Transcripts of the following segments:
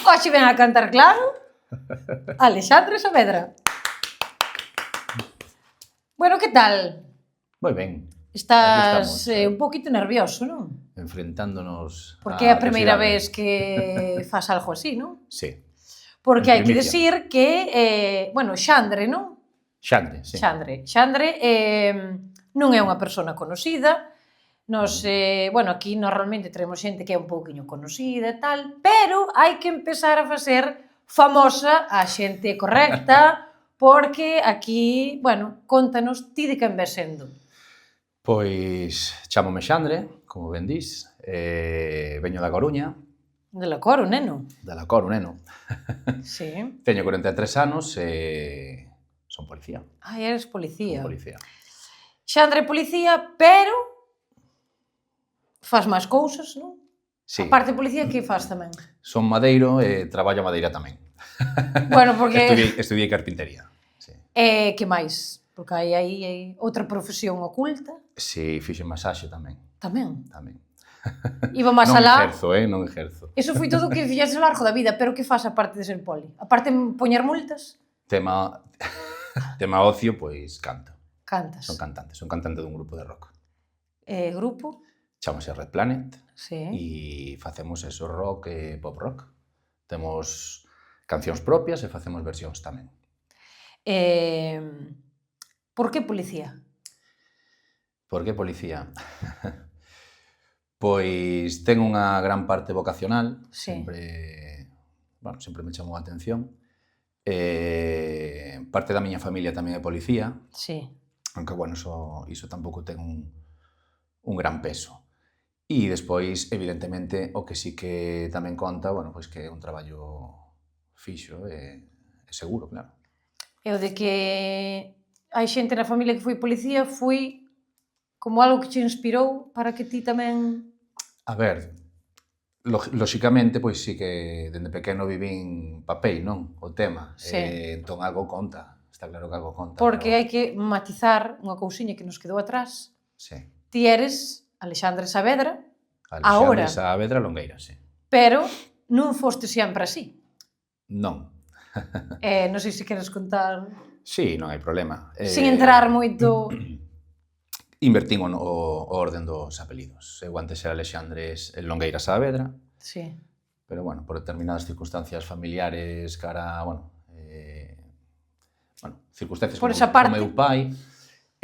Hoxe ven a cantar claro Alexandre Saavedra. Bueno, que tal? Moi ben. Estás un poquito nervioso, non? Enfrentándonos Porque é a á primeira adversidade. vez que fas algo así, non? Sí. Porque hai que primicia. decir que, bueno, Xandre, non? Xandre, sí. Xandre non é unha persona conocida. Nos, bueno, aquí normalmente traemos xente que é un pouquiño conocida e tal, pero hai que empezar a facer famosa a xente correcta, porque aquí, bueno, contanos ti de quen ves sendo. Pois chámome Xandre, como ben dís, veño da Coruña, De la Coro, neno. da La Coru, neno. Sí. Teño 43 anos e son policía. Ai, eres Son policía. policía. Xandre é policía, pero faz máis cousas, non? Sí. A parte de policía, que faz tamén? Son madeiro e traballo a madeira tamén. Bueno, porque... Estudiei carpintería. Sí. Que máis? Porque hai aí outra profesión oculta. Si, fixen masaxe tamén. Tamén. Tamén. Iba máis alá. Non exerzo. Eso foi todo o que fixes ao largo da vida, pero que faz aparte de ser poli? Aparte de poñer multas? Tema ocio, pois canto. Cantas. Son cantante dun grupo de rock. Grupo? Chámase Red Planet. Sí. E facemos eso, rock e pop rock. Temos cancións propias e facemos versións tamén. Por que policía? Por que policía? Pois ten unha gran parte vocacional. Sí. Sempre me chamou a atención. Parte da miña familia tamén é policía. Sí. Aunque, bueno, iso tampouco ten un gran peso. E despois, evidentemente, o que sí que tamén conta, bueno, pois que é un traballo fixo e seguro, claro. E o de que hai xente na familia que foi policía foi como algo que te inspirou para que ti tamén... A ver, lóxicamente, pois sí que dende pequeno vivín papel, non? O tema. Sí. Entón algo conta, está claro que algo conta. Porque hai que matizar unha cousiña que nos quedou atrás. Sí. Ti eres Alexandre Saavedra, Alexandre Saavedra Longueira, sí. pero non foste sempre así. Non. Non sei se queres contar... Sí, non hai problema. Sin entrar moito... Invertín o orden dos apelidos. Eu antes era Alexandre Longueira Saavedra, sí. Pero, bueno, por determinadas circunstancias familiares cara, circunstancias por como meu pai,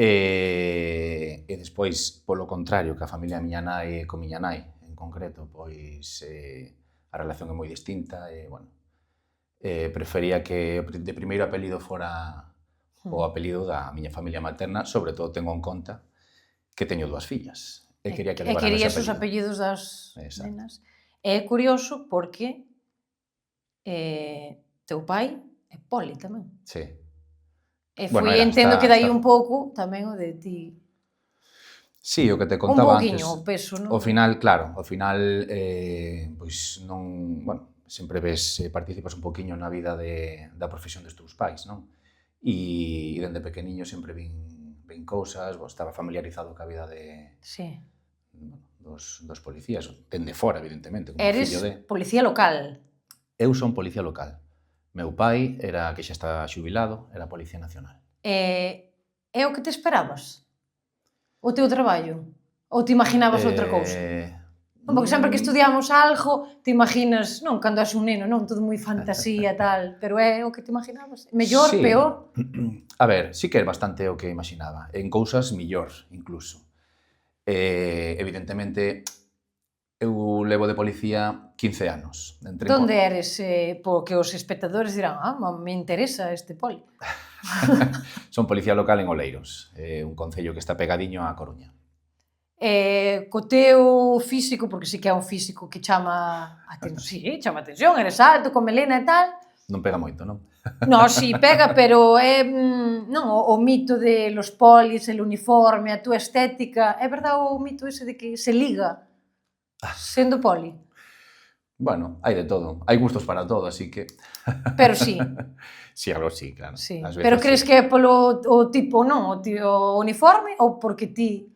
e despois, polo contrario, que a familia da miña nai, con miña nai, en concreto, pois a relación é moi distinta e, prefería que de primeiro apelido fora o apelido da miña familia materna, sobre todo tengo en conta que teño dúas fillas. E quería que levaran ese apelido. E querías os apellidos das nenas. É curioso porque teu pai é poli tamén. Sí. E entendo que dai un pouco tamén o de ti. Sí, o que te contaba antes. Un pouquiño o peso, non? Ao final, claro, pois non, sempre participas un pouquiño na vida da profesión dos teus pais, non? E dende pequeniño sempre vin cousas, estaba familiarizado ca vida dos policías, dende fora, evidentemente, como fillo de... Eres policía local. Eu son policía local. Meu pai, que xa está xubilado, era Policía Nacional. É o que te esperabas? O teu traballo? Ou te imaginabas outra cousa? Porque sempre que estudiamos algo, te imaginas, non, cando és un neno, non, todo moi fantasía, tal, pero é o que te imaginabas? Mellor, peor? A ver, sí que é bastante o que imaginaba. En cousas millor, incluso. Evidentemente, eu levo de policía 15 anos. Donde eres? Porque os espectadores dirán, me interesa este poli. Son policía local en Oleiros, un concello que está pegadiño á Coruña. Co teu físico, porque sí que é un físico que chama atención, eres alto, con melena e tal. Non pega moito, non? Non, sí, pega, pero é o mito de los polis, el uniforme, a túa estética, é verdade o mito ese de que se liga sendo poli? Bueno, hai de todo. Hai gustos para todo, así que... Pero sí. Sí, algo sí, claro. Sí. Pero crees que é polo tipo, non? O uniforme ou porque ti...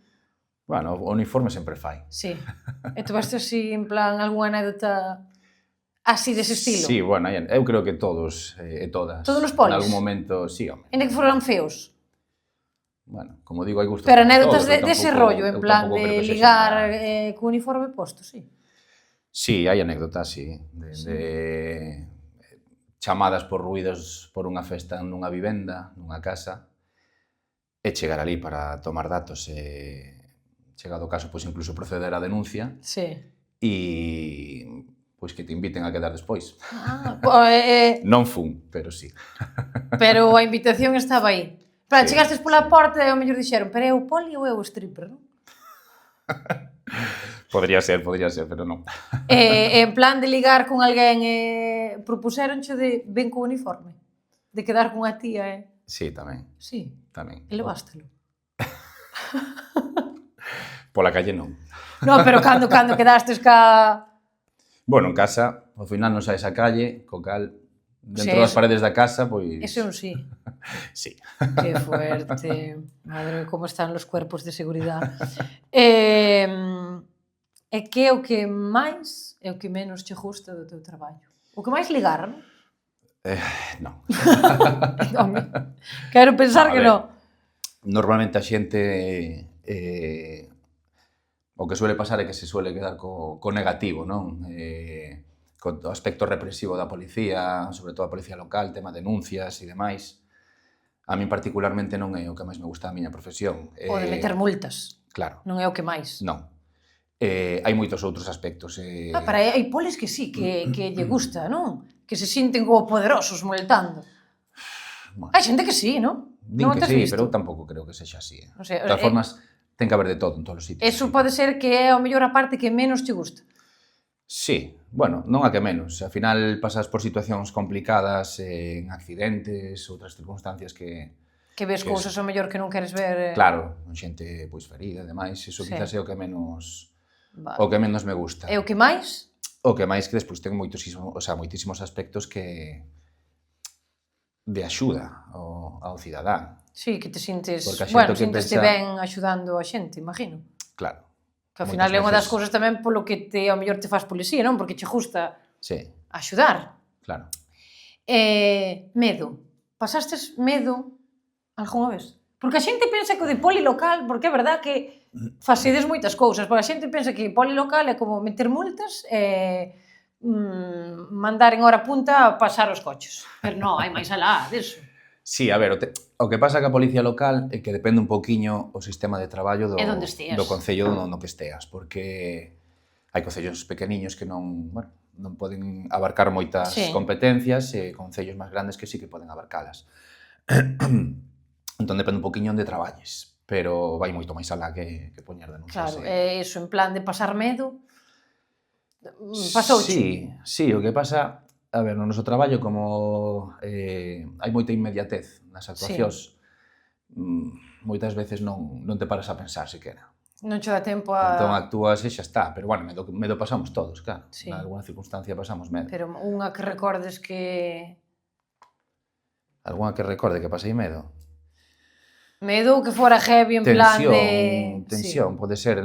Bueno, o uniforme sempre fai. Sí. E tu vas así, en plan, algunha anécdota así dese estilo? Sí, bueno, eu creo que todos e todas. Todos os polis? En algún momento, sí, home. Ainda que foran feos? Bueno, como digo, hai gustos Pero para anécdotas todos. dese rollo, en plan de ligar co uniforme posto, sí. Sí, hai anécdotas, sí. De chamadas por ruidos por unha festa nunha vivenda, nunha casa, e chegar ali para tomar datos e, chegado o caso, pois incluso proceder á denuncia Sí. e pois que te inviten a quedar despois. Non fun, pero sí. Pero a invitación estaba aí. Claro, Sí, chegastes pola sí. porta e ao mellor dixeron, pero é o poli ou é o stripper, non? Podría ser, pero non. En plan de ligar con alguén, propuséronche de ven co uniforme? De quedar con a tía, Sí, tamén, Sí, tamén. e levástelo. Pola calle non. No, pero cando quedastes ca... Bueno, en casa, ao final non saes á calle, co cal, dentro das eso- paredes da casa, pois... Ese é un sí. Sí. Qué fuerte. Madre, como están los cuerpos de seguridade. E que é o que máis e o que menos che gusta do teu traballo? O que máis ligar, non? Non. Home, quero pensar No, a que ver. non. Normalmente a xente... o que suele pasar é que se suele quedar co negativo, non? Co aspecto represivo da policía, sobre todo a policía local, tema de denuncias e demais. A min particularmente non é o que máis me gusta da miña profesión. O de meter multas. Claro, Non é o que máis. non. Hai moitos outros aspectos. Para hai polis que sí, que lle gusta, non? Que se sinten como poderosos multando. Bueno, Hai xente que sí, non? din Non que tes sí, visto? pero eu tampouco creo que sexa así. Non sei, De todas formas, ten que haber de todo en todos os sitios. Eso pode ser que é ao mellor a parte que menos te gusta. Sí, bueno, non a que menos. Ao final pasas por situacións complicadas, en accidentes, outras circunstancias que... Que ves Que cousas ao mellor que non queres ver. Claro, con xente pois ferida e demais, iso Sí. quizás é o que menos Vale. o que menos me gusta. E o que máis? O que máis que despois ten moitísimos aspectos que de axuda ao cidadán. Sí, que te sintes, Porque a xente bueno, o que sinteste pensa- ben axudando a xente, imagino. Claro. Que ao Moitas final é unha das veces- cousas tamén polo que ao mellor te faz policía, non? Porque che gusta Sí, axudar. claro. Medo. Pasastes medo algunha vez? Porque a xente pensa que o de poli local, porque é verdad que facedes moitas cousas, porque a xente pensa que poli local é como meter multas e mandar en hora punta a pasar os coches. Pero non, hai máis alá deso. Sí, a ver, o que pasa ca policía local é que depende un poquiño o sistema de traballo E onde esteas. do concello no que esteas, porque hai concellos pequeniños que non, bueno, non poden abarcar moitas Sí. competencias e concellos máis grandes que sí que poden abarcalas. Entón depende un poquiño onde traballes, pero vai moito máis alá que poñer denuncias. Claro, iso en plan de pasar medo. Pasouche. Sí, o que pasa, a ver, no noso traballo, como hai moita inmediatez nas actuacións, moitas veces non te paras a pensar sequera. Non che dá tempo a... Entón actúas e xa está, pero bueno, medo pasamos todos, claro. Sí. En alguna circunstancia pasamos medo. Pero unha que recordes que... Alguna que recorde que pasei medo? Medo que fora heavy en plan de... Tensión, pode ser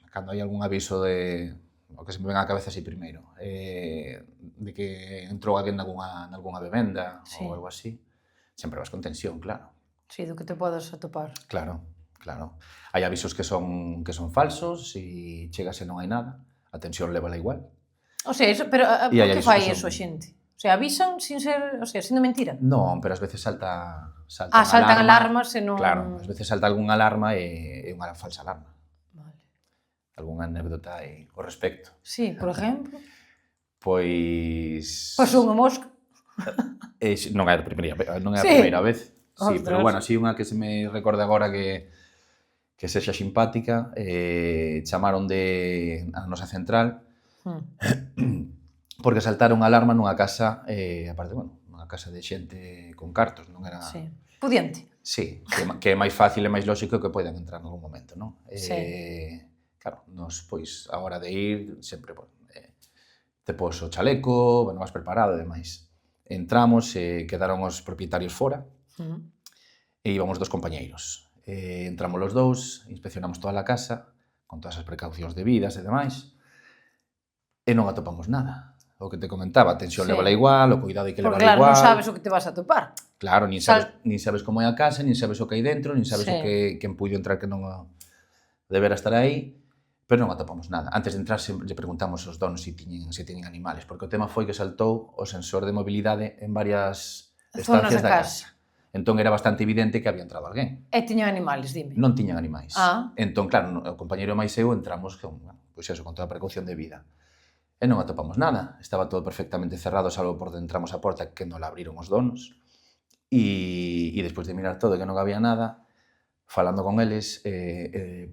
cando hai algún aviso de... O que se me ven á cabeza así primeiro, de que entrou alguén nalgúna bebenda Sí. ou algo así. Sempre vas con tensión, claro. Sí, do que te podes atopar. Claro. Hai avisos que son falsos e chegas e non hai nada. A tensión lévala igual. O sea, eso, pero por E hai que avisos fai que eso a son- xente? O sea, avisan sin ser, o sea, sendo mentira. Non, pero ás veces saltan Saltan alarmas e non... Claro, ás veces salta algunha alarma e é unha falsa alarma. Vale. Algunha anécdota aí ao respecto. Sí, por exemplo. Pois... Pasou unha mosca. Non é a primeira Sí. vez. Sí, Ostras. pero bueno, así unha que se me recorda agora que sexa simpática, chamaron a nosa central porque saltaron a alarma nunha casa, aparte, bueno, nunha casa de xente con cartos, non era... Sí. Pudiente. Sí, que é máis fácil e máis lóxico que poidan entrar nalgún momento, non? Sí. Claro, nos, pois, a hora de ir, sempre, te pos o chaleco, bueno, vas preparado e demais. Entramos e quedaron os propietarios fora e íbamos dos compañeiros. Entramos los dous, inspeccionamos toda a casa, con todas as precaucións debidas e demais, e non atopamos nada. o que te comentaba, a tensión Sí. lévala igual, o cuidado hai que Porque levala claro, igual. non sabes o que te vas a topar. Claro, nin sabes como é a casa, nin sabes o que hai dentro, nin sabes Sí. o que quen puido entrar que non debera estar aí, pero non atopamos nada. Antes de entrar sempre lle preguntamos aos donos se tiñen animales, porque o tema foi que saltou o sensor de mobilidade en varias Zonas estancias da da casa. casa. Entón era bastante evidente que había entrado alguén. E tiñan animales, dime. Non tiñan animais. Ah. Entón, claro, o compañeiro máis eu entramos con, pois eso, con toda a precaución de vida. E non atopamos nada. Estaba todo perfectamente cerrado, salvo por onde entramos a porta que non la abriron os donos. E despois de mirar todo e que non había nada, falando con eles,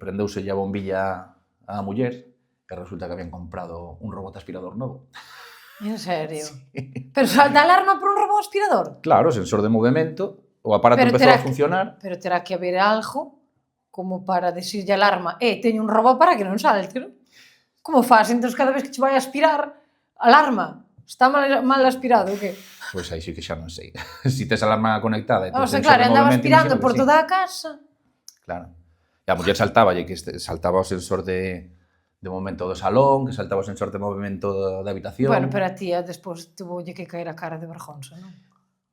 prendeuse a bombilla á muller e resulta que habían comprado un robot aspirador novo. En serio? Pero salta alarma por un robot aspirador? Claro, sensor de movimento, o aparato Pero empezou terá a funcionar. Pero terá que haber algo como para decirlle alarma, teño un robot para que non salte, non? Como faz? Entón, cada vez que che vai a aspirar, alarma, está mal aspirado, o que? Pois aí sí que xa non sei. Si tes a alarma conectada e tes O sea, sensor claro, de andaba movimento, aspirando imagino que por sí. toda a casa. Claro. E a muller saltáballe, que saltaba o sensor de movimento do salón, que saltaba o sensor de movimento da habitación. Bueno, pero a tía despois tuvolle que caer a cara de vergonza, non?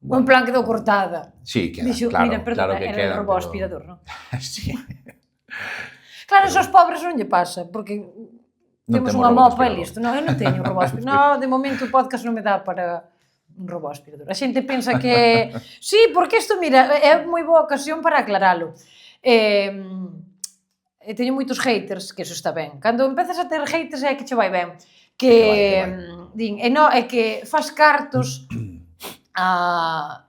Bueno, en plan quedou cortada. Sí, queda, Dixo, claro, mira, perdona, claro que era queda, el robot pero... aspirador, non? Sí. Claro, esos pobres non lle pasa, porque Non temos temos unha robot mopa e aspirador. listo. Non, eu non teño un robot aspirador. No, de momento o podcast non me dá para un robot aspirador. A xente pensa que... Sí, porque isto, mira, é moi boa ocasión para aclaralo. Teño moitos haters, que eso está ben. Cando empezas a ter haters é que che vai ben. Que vai. Din, é que fas cartos a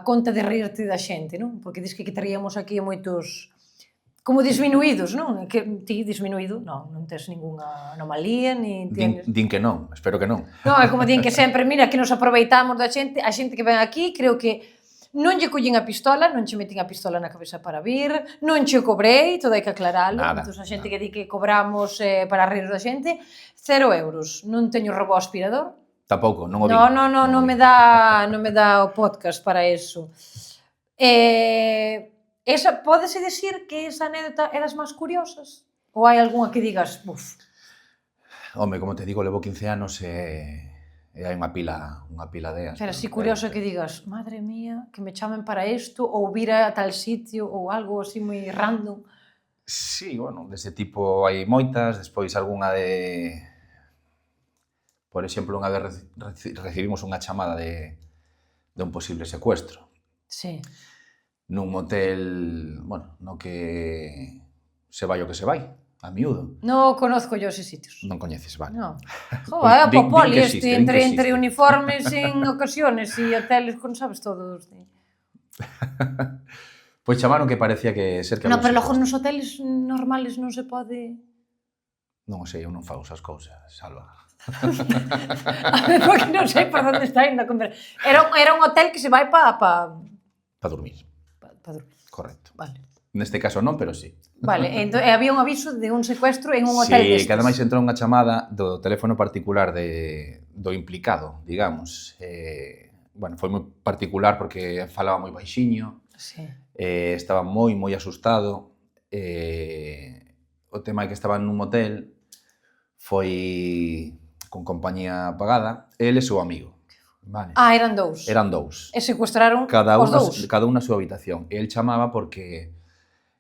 conta de rirte da xente, non? Porque dis que traíamos aquí moitos como disminuídos, non? Que ti disminuído, non tes ningunha anomalía, ni tienes... Din que non, espero que non. Non, é como din que sempre, mira, que nos aproveitamos da xente, a xente que ven aquí, creo que non lle collen a pistola, non che metín a pistola na cabeza para vir, non che cobrei, todo hai que aclaralo. Nada, Entón, a xente que di que cobramos para rir da xente, 0 euros. Non teño robot aspirador. Tampouco, non o vi. Non me dá o podcast para eso. Esa, pódese decir que esa anécdota é das máis curiosas? Ou hai algunha que digas, buf? Home, como te digo, levo 15 anos e hai unha pila deas. Pero así curioso que digas, madre mía, que me chamen para isto, ou vir a tal sitio, ou algo así moi random. Sí, bueno, dese tipo hai moitas, despois algunha de... Por exemplo, unha vez recibimos unha chamada de un posible secuestro. Sí. Nun motel, bueno, no que se vai o que se vai, a miúdo. Non conozco yo eses sitios. Non coñeces, vale. Non. Pues Joder, Popoli, din que existe. entre uniformes en ocasiones e hoteles con, sabes, todos. Pois chamaron que parecía que ser que... Non, pero logo nos hoteles normales non se pode... Non sei, eu non fago esas cousas, Salva. Porque non sei por onde está indo a conversa. Era un hotel que se vai pa dormir. dormir. Correcto. Vale. Neste caso non, pero sí. Vale, entón, había un aviso de un secuestro en un hotel destes. Sí, que ademais entrou unha chamada do teléfono particular do implicado, digamos. Bueno, foi moi particular porque falaba moi baixiño, Sí. Estaba moi asustado. O tema é que estaba nun motel, foi con compañía pagada, el e seu amigo. Vale. Eran dous. Eran dous. E secuestraron Cada os dous. un na súa habitación. E el chamaba porque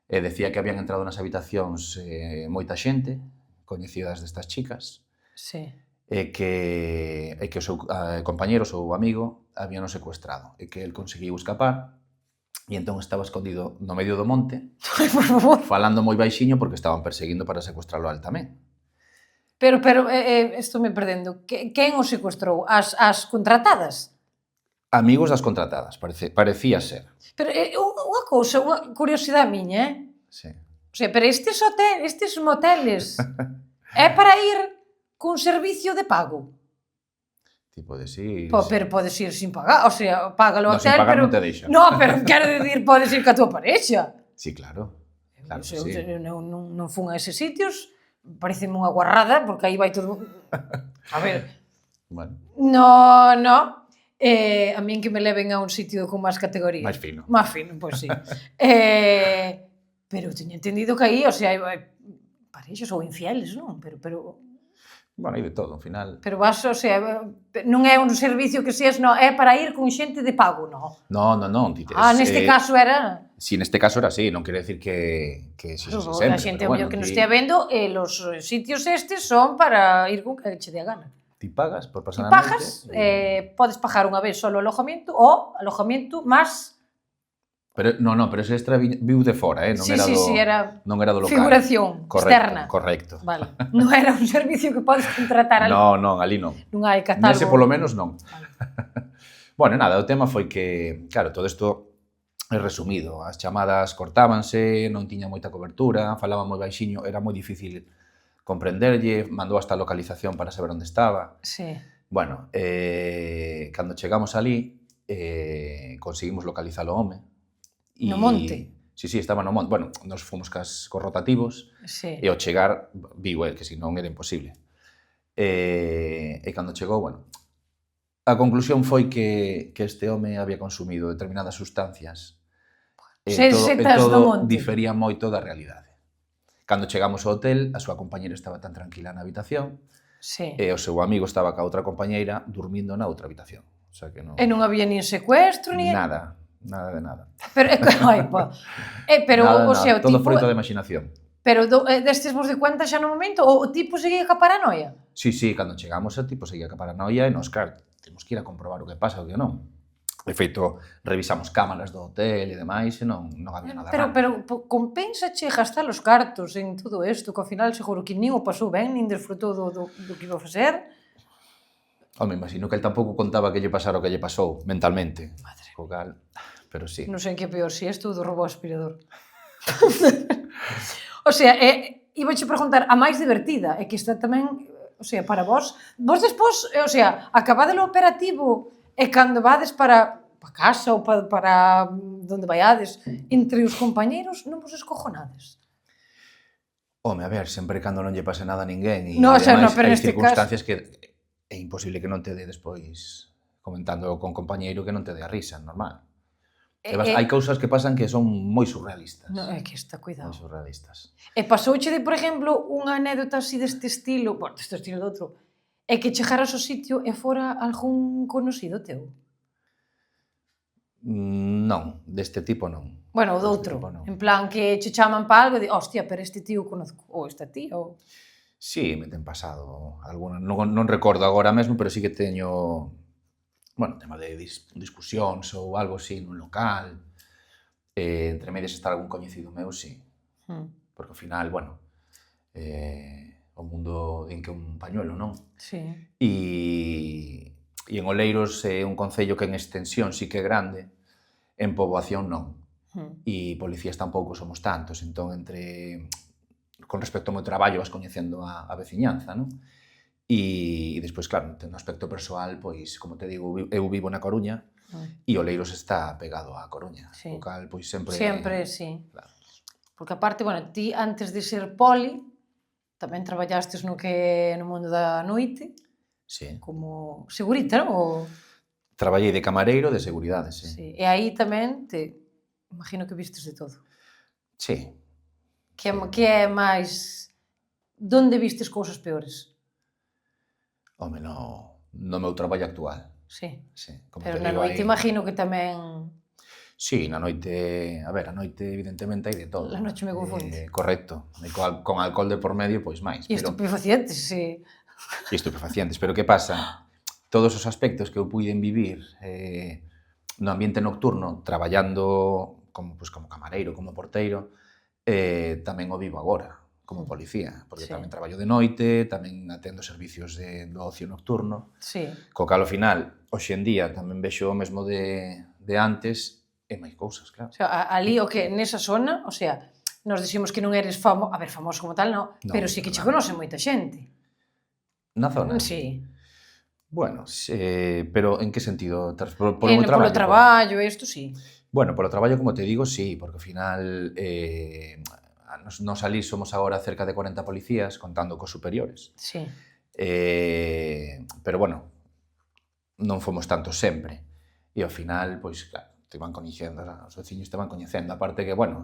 decía que habían entrado nas habitacións moita xente, coñecidas destas chicas, Sí. e que o seu compañero, o seu amigo, habían secuestrado, e que el conseguiu escapar, e entón estaba escondido no medio do monte, Por favor. falando moi baixiño porque estaban perseguindo para secuestralo a él tamén. Pero estou me perdendo. Quen os secuestrou? As contratadas? Amigos das contratadas, parecía ser. Pero unha cousa, unha curiosidade miña, Sí. O sea, pero estes moteles é para ir cun servicio de pago. Tipo de sí. Pero podes ir sin pagar, o sea, págalo o No, sin hotel, pagar pero... non te deixan. No, pero quero dicir, podes ir ca tua parexa. Sí, claro. Claro que Eu sí. non fun a eses sitios, pareceme unha guarrada, porque aí vai todo... A ver... Bueno, No. A min que me leven a un sitio con máis categoría. máis fino. Máis fino, pois sí. Pero teño entendido que aí, o sea, hai parexas ou infieles, non? Pero... Bueno, hai de todo, ao final. Pero vas, o sea, non é un servicio que seas, non, é para ir con xente de pago, non? Non, ti Neste caso era... Si, neste caso era así, non quere decir que se Claro, sempre, a xente pero bueno, que nos estea vendo, los sitios estes son para ir con que che dé a gana. ti pagas por Ti pasar a noite. pagas, podes pagar unha vez solo o alojamento ou alojamento máis... Pero pero ese extra viu de fora, non Sí, era sí, do sí, era non era do local. figuración externa. Correcto. Vale. Non era un servicio que podes contratar ali. Non, ali non. Non hai catálogo. Nese polo menos non. Vale. Bueno, nada, o tema foi que, claro, todo isto é resumido. As chamadas cortábanse, non tiña moita cobertura, falaba moi baixiño, era moi difícil comprenderlle, mandou hasta a localización para saber onde estaba. Sí. Bueno, cando chegamos ali, conseguimos localizar o home. No monte? Sí, estaba no monte. Bueno, nos fomos cos rotativos e ao chegar viu el que si non era imposible. E cando chegou, bueno, a conclusión foi que este home había consumido determinadas sustancias e todo difería moito da realidade. Cando chegamos ao hotel, a súa compañera estaba tan tranquila na habitación e o seu amigo estaba ca outra compañeira dormindo na outra habitación. O sea que non... E non había nin secuestro, nin... Nada de nada. Pero, o sea, o tipo... Todo froito da imaginación. Pero destes vos de cuenta xa no momento, o tipo seguía ca paranoia? Sí, cando chegamos, o tipo seguía ca paranoia e nos, claro, temos que ir a comprobar o que pasa ou que non. De feito, revisamos cámaras do hotel e demais e non había nada raro. Pero compensache gastar os cartos en todo isto, que ao final seguro que nin o pasou ben, nin desfrutou do que iba a facer. Home, imagino que el tampouco contaba que lle pasara o que lle pasou mentalmente. Madre. Co cal, pero sí. Non sei que é peor, si isto ou do robo aspirador. O sea, ibache preguntar a máis divertida, é que esta tamén, o sea, para vos despois, o sea, acabade o operativo e cando vades para casa ou para onde vaiades, entre os compañeiros, non vos escojonades? Home, a ver, sempre cando non lle pase nada a ninguén e no, ademais pero hai neste circunstancias que é imposible que non te dé despois comentando con compañeiro que non te dé a risa, normal. Hai cousas que pasan que son moi surrealistas. No, é que está, cuidado. Moi surrealistas. E pasouche de, por exemplo, unha anécdota así deste estilo, bueno, deste estilo do outro, é que chegaras ao sitio e fora algún conocido teu? Non, deste tipo non. Bueno, o doutro, en plan que che chaman pa algo e di, hostia, pero este tío conozco, ou esta tía, ou... Sí, me ten pasado alguna, non recordo agora mesmo, pero sí que teño, bueno, tema de discusións ou algo así nun local, entre medias estar algún coñecido meu, sí, porque ao final, bueno, o mundo din que é un pañuelo, non? Sí. E en Oleiros é un concello que en extensión sí que é grande, en poboación non, e policías tampouco somos tantos, entón con respecto ao meu traballo vas coñecendo a veciñanza, non? E despois, claro, no aspecto persoal, pois, como te digo, eu vivo na Coruña e Oleiros está pegado á Coruña, o cal, pois, sempre... Sempre, sí. Claro. Porque aparte, bueno, ti antes de ser poli, tamén traballastes no mundo da noite, como segurita, non? Traballei de camareiro de seguridade, sí. E aí tamén, imagino que vistes de todo. Sí. Que é máis... Donde vistes cousas peores? Home, no meu traballo actual. Sí. Como pero na noite imagino que tamén... Sí, na noite... A ver, a noite evidentemente hai de todo. A noite me confunde. Correcto. Con alcohol de por medio, pois máis. E estupefacientes, sí. E estupefacientes, pero que pasa? Todos os aspectos que eu puiden vivir no ambiente nocturno, traballando como camareiro, como porteiro, tamén o vivo agora, como policía, porque tamén traballo de noite, tamén atendo servicios do ocio nocturno, co cal ao final, hoxe en día, tamén vexo o mesmo de antes e máis cousas, claro. O sea, ali o que, nesa zona, o sea, nos dixemos que non eres famoso como tal, non, pero sí que che conoce moita xente. Na zona? Sí. Bueno, pero en que sentido? Polo traballo, isto sí. Bueno, polo traballo, como te digo, sí, porque ao final nos alí somos agora cerca de 40 policías, contando cos superiores. Sí. Pero bueno, non fomos tantos sempre. E ao final, pois, claro, te van coñecendo, os veciños te van coñecendo. Aparte que, bueno,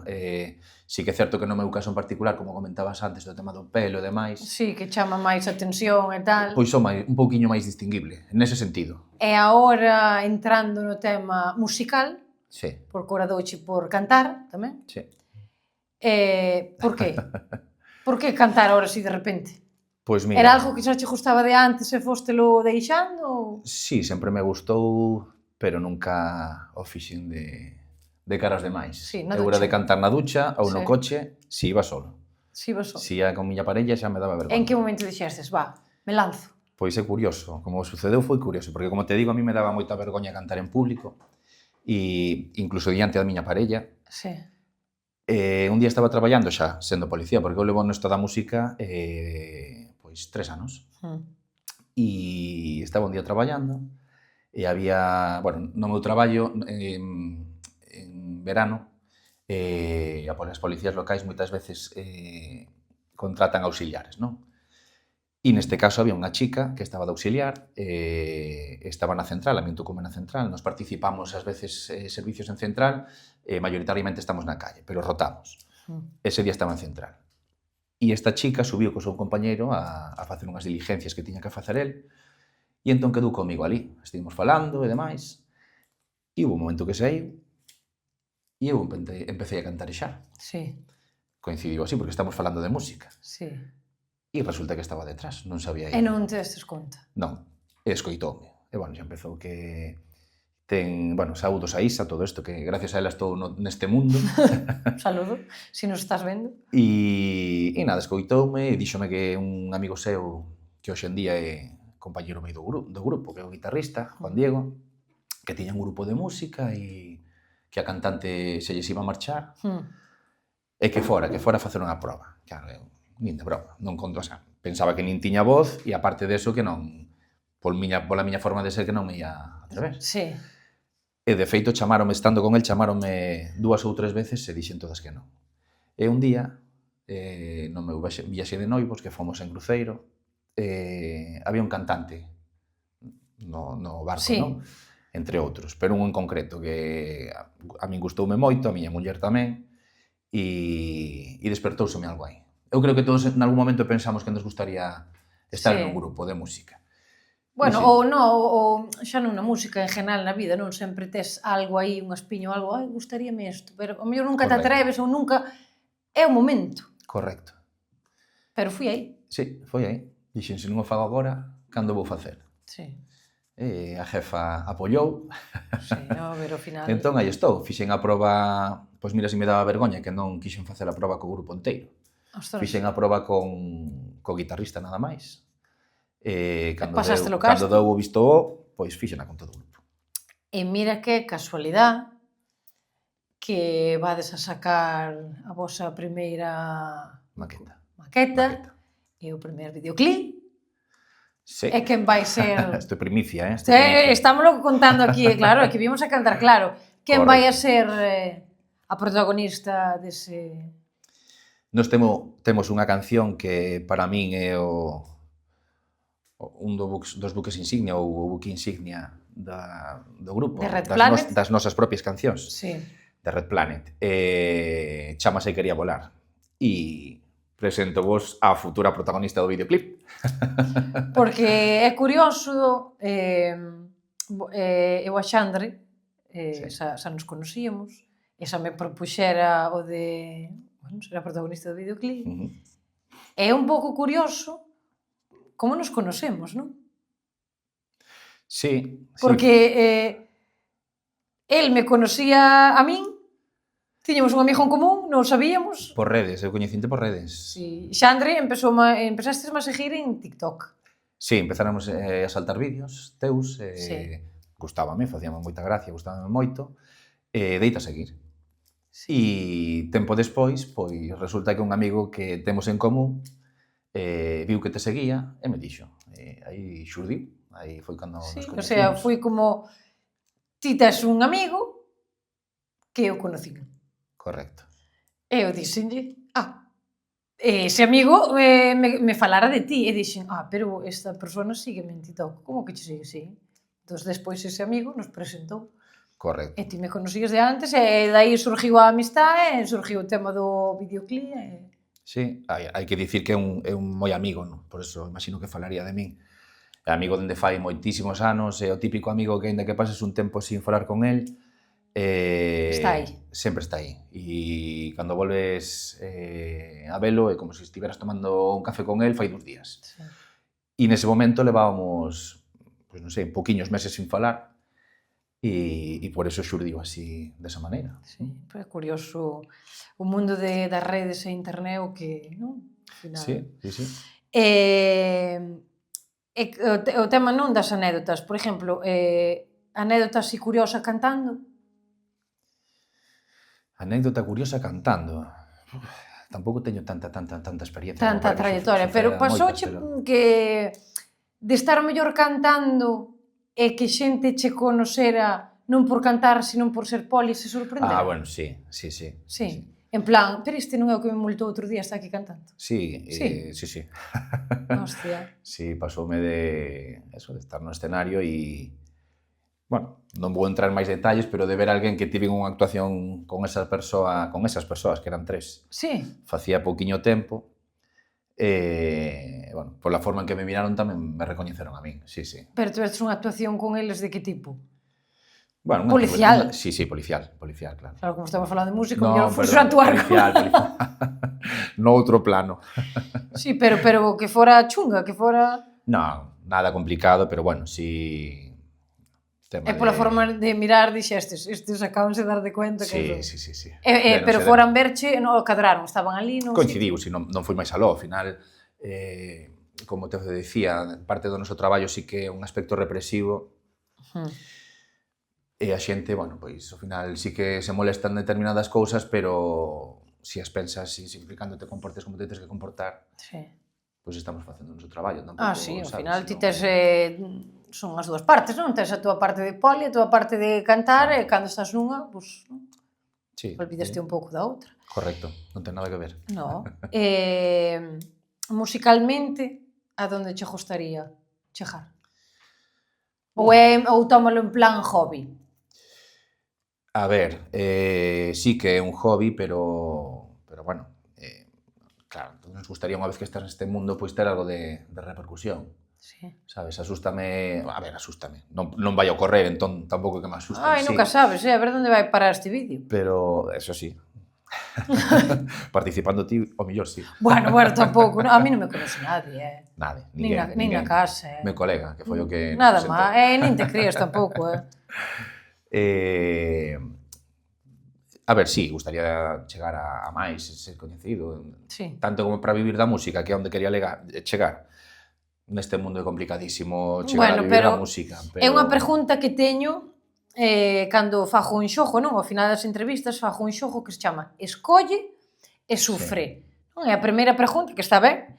sí que é certo que no meu caso en particular, como comentabas antes, do tema do pelo e demais, Sí, que chama máis atención e tal. pois son un pouquiño máis distinguible, nese sentido. E agora, entrando no tema musical, Sí, porque ora douche por cantar tamén, sí. por que? Por que cantar ahora así de repente? Pois mira, Era algo que xa che gustaba de antes e fóstelo deixando? Ou... sí, sempre me gustou, pero nunca o fixen de cara aos demais. Sí, na Eu era de ducha. cantar na ducha ou no Sí. coche, si iba solo. Si vas só. Si ia con miña parella xa me daba En que vergonha. momento dixestes, va, me lanzo? Pois é curioso, como sucedeu foi curioso, porque como te digo, a mí me daba moita vergoña cantar en público, e incluso diante da miña parella. Sí. Un día estaba traballando xa, sendo policía, porque eu levo nesto da música pois 3 anos. E estaba un día traballando e había, bueno, no meu traballo en verano as policías locais moitas veces contratan auxiliares, non? E neste caso había unha chica que estaba de auxiliar, estaba na central, a min tocoume na central, nos participamos ás veces servicios en central, mayoritariamente estamos na calle, pero rotamos. Ese día estaba en central. E esta chica subiu co seu compañeiro a facer unhas diligencias que tiña que facer el, e entón quedou comigo ali. Estivemos falando e demais, e hubo un momento que saiu, e eu empecé a cantarexar. Sí, Coincidiu así, porque estamos falando de música. sí. E resulta que estaba detrás, non sabía E ela. non te destes conta? Non, e escoitoume. E, bueno, xa empezou que ten, bueno, saúdos a Isa, todo isto, que gracias a ela estou neste mundo. Saludo, si nos estás vendo. E nada, escoitoume e díxome que un amigo seu, que hoxe en día é compañeiro meu do grupo, que é o guitarrista, Juan Diego, que tiña un grupo de música e que a cantante se lles iba a marchar, e que fora a facer unha proba. Claro, eu nin de broma, non conto, xa, pensaba que nin tiña voz e aparte deso que non, pola miña forma de ser, que non me ia atrever. Sí. E de feito chamáronme, estando con el, chamáronme 2 ou 3 veces e dixen todas que non. E un día, no meu viaxe de noivos, que fomos en cruceiro, había un cantante no barco, Sí. non? Entre outros, pero un en concreto que a min gustoume moito, a miña muller tamén, e despertouseme algo aí. Eu creo que todos en algún momento pensamos que nos gustaría estar Sí. en un grupo de música. Bueno, Sí. ou non, ou xa non na música, en general na vida, non sempre tes algo aí, un espiño, algo, ai, gustaríame isto, pero o mellor nunca te Correcto. atreves ou nunca é o momento. Correcto. Pero fui aí. Sí, foi aí. Dixen, se non o fago agora, cando vou facer? Sí. E a jefa apoiou. Sí, no, pero ao final... Entón, aí estou. Fixen a proba, pois mira, se me daba vergoña que non quixen facer a proba co grupo inteiro. Ostras. Fixen a proba co guitarrista nada máis. pasástelo Cando casco. deu o visto o, pois fixena con todo o grupo. E mira que casualidade que vades a sacar a vosa primeira Maqueta. maqueta e o primeiro videoclip. Sí. E quen vai ser... Isto é primicia, Isto é primicia. Estámoslo contando aquí, claro, aquí vimos a cantar claro. Quen vai a ser a protagonista dese... Nos temos unha canción que para min é un dos buques insignia ou o buque insignia do grupo, De Red Planet. das nosas propias cancións, Sí. de Red Planet. Chámase Quería volar. E presento vos a futura protagonista do videoclip. Porque é curioso, eu a Xandre, Sí. xa nos conocíamos, e xa me propuxera o de, bueno, ser a protagonista do videoclip. É un pouco curioso como nos conocemos, non? Sí. Porque el me conocía a min, tiñamos un amigo en común, non o sabíamos. Por redes, eu coñecinte por redes. Sí. Xandre, empezastes a seguir en TikTok. Sí, empezáramos a saltar vídeos teus, Sí. gustábame, facíame moita gracia, gustábame moito, deita a seguir. Sí. E tempo despois, pois resulta que un amigo que temos en común viu que te seguía e me dixo, aí xurdiu, aí foi cando Sí, nos o coñecimos. sea, foi como ti tes un amigo que eu conocí. Correcto. E eu dixenlle, ese amigo me falara de ti. E dixen, pero esta persona sígueme en TikTok. Como que che sigue? Sí. Entón, despois ese amigo nos presentou. Correcto. E ti me conocías de antes, e dai surgiu a amistade, e surgiu o tema do videoclip, e... Sí, hai que dicir que é un moi amigo, non? Por eso imagino que falaría de min. É amigo dende fai moitísimos anos, é o típico amigo que, aínda que pases un tempo sin falar con el, Está aí. sempre está aí. E cando volves a velo, é como se estiveras tomando un café con el fai 2 días. Sí. E nese momento levábamos, pois non sei, pouquiños meses sin falar, e por eso xurdiu así, desa maneira. Sí, é curioso o mundo das redes e internet, o que, non? Ao final. Sí, sí, sí. O tema non das anécdotas, por exemplo, anécdotas así curiosa cantando. Anécdota curiosa cantando. Tampouco teño tanta experiencia. Tanta trayectoria, pero pasouche que de estar mellor cantando e que xente che conocera non por cantar, sino por ser poli, se sorprendera. Bueno, sí. Sí. En plan, pero este non é o que me multou outro día, está aquí cantando. Sí. Hostia. Sí, pasoume de estar no escenario e, bueno, non vou entrar en máis detalles, pero de ver alguén que tiven unha actuación con esas persoas, que eran 3. Sí. Facía pouquiño tempo, bueno, pola forma en que me miraron tamén me recoñeceron a min, sí. Pero tivestes unha actuación con eles de que tipo? Bueno, policial. Sí, policial, claro. Claro, como estamos falando de música, No, foi a actuar. Policial. No outro plano. Sí, pero que fora chunga, que fora... No, nada complicado, pero bueno, sí... E pola forma de mirar dixestes, estes acabanse de dar de cuenta que... Sí. Pero foran verche, non cadraron, estaban ali, non? Coincidiu, si non foi máis aló, ao final, como te decía, parte do noso traballo sí que é un aspecto represivo, e a xente, bueno, pois, ao final sí que se molestan determinadas cousas, pero se as pensas e se cando te comportes como te tens que comportar, pois estamos facendo o noso traballo. Sí, ao final ti tes... Son as dúas partes, non? Tes a túa parte de poli, a túa parte de cantar, e cando estás nunha, pois... olvidaste un pouco da outra. Correcto, non ten nada que ver. No. Musicalmente, a donde che gustaría chegar? Ou tómalo en plan hobby? A ver, sí que é un hobby, pero bueno, claro, nos gustaría unha vez que estás neste mundo pois ter algo de repercusión. Sí. Sabes, asústame, non vai a ocorrer, entón tampouco que me asuste. Nunca sabes, a ver onde vai parar este vídeo. Pero, eso sí, participando ti, o mellor sí. Bueno, tampouco, a mí non me conoce nadie, Nadie, nin na casa, Meu colega, que foi o que... Nada má, nin te crías tampouco, A ver, sí, gustaría chegar a máis, ser coñecido, tanto como para vivir da música, que é onde quería chegar. Neste mundo é complicadísimo chegar a vivir da música. É unha pregunta que teño cando fago un xogo, non? Ao final das entrevistas fago un xogo que se chama Escolle e sufre. Non é a primeira pregunta, que está ben.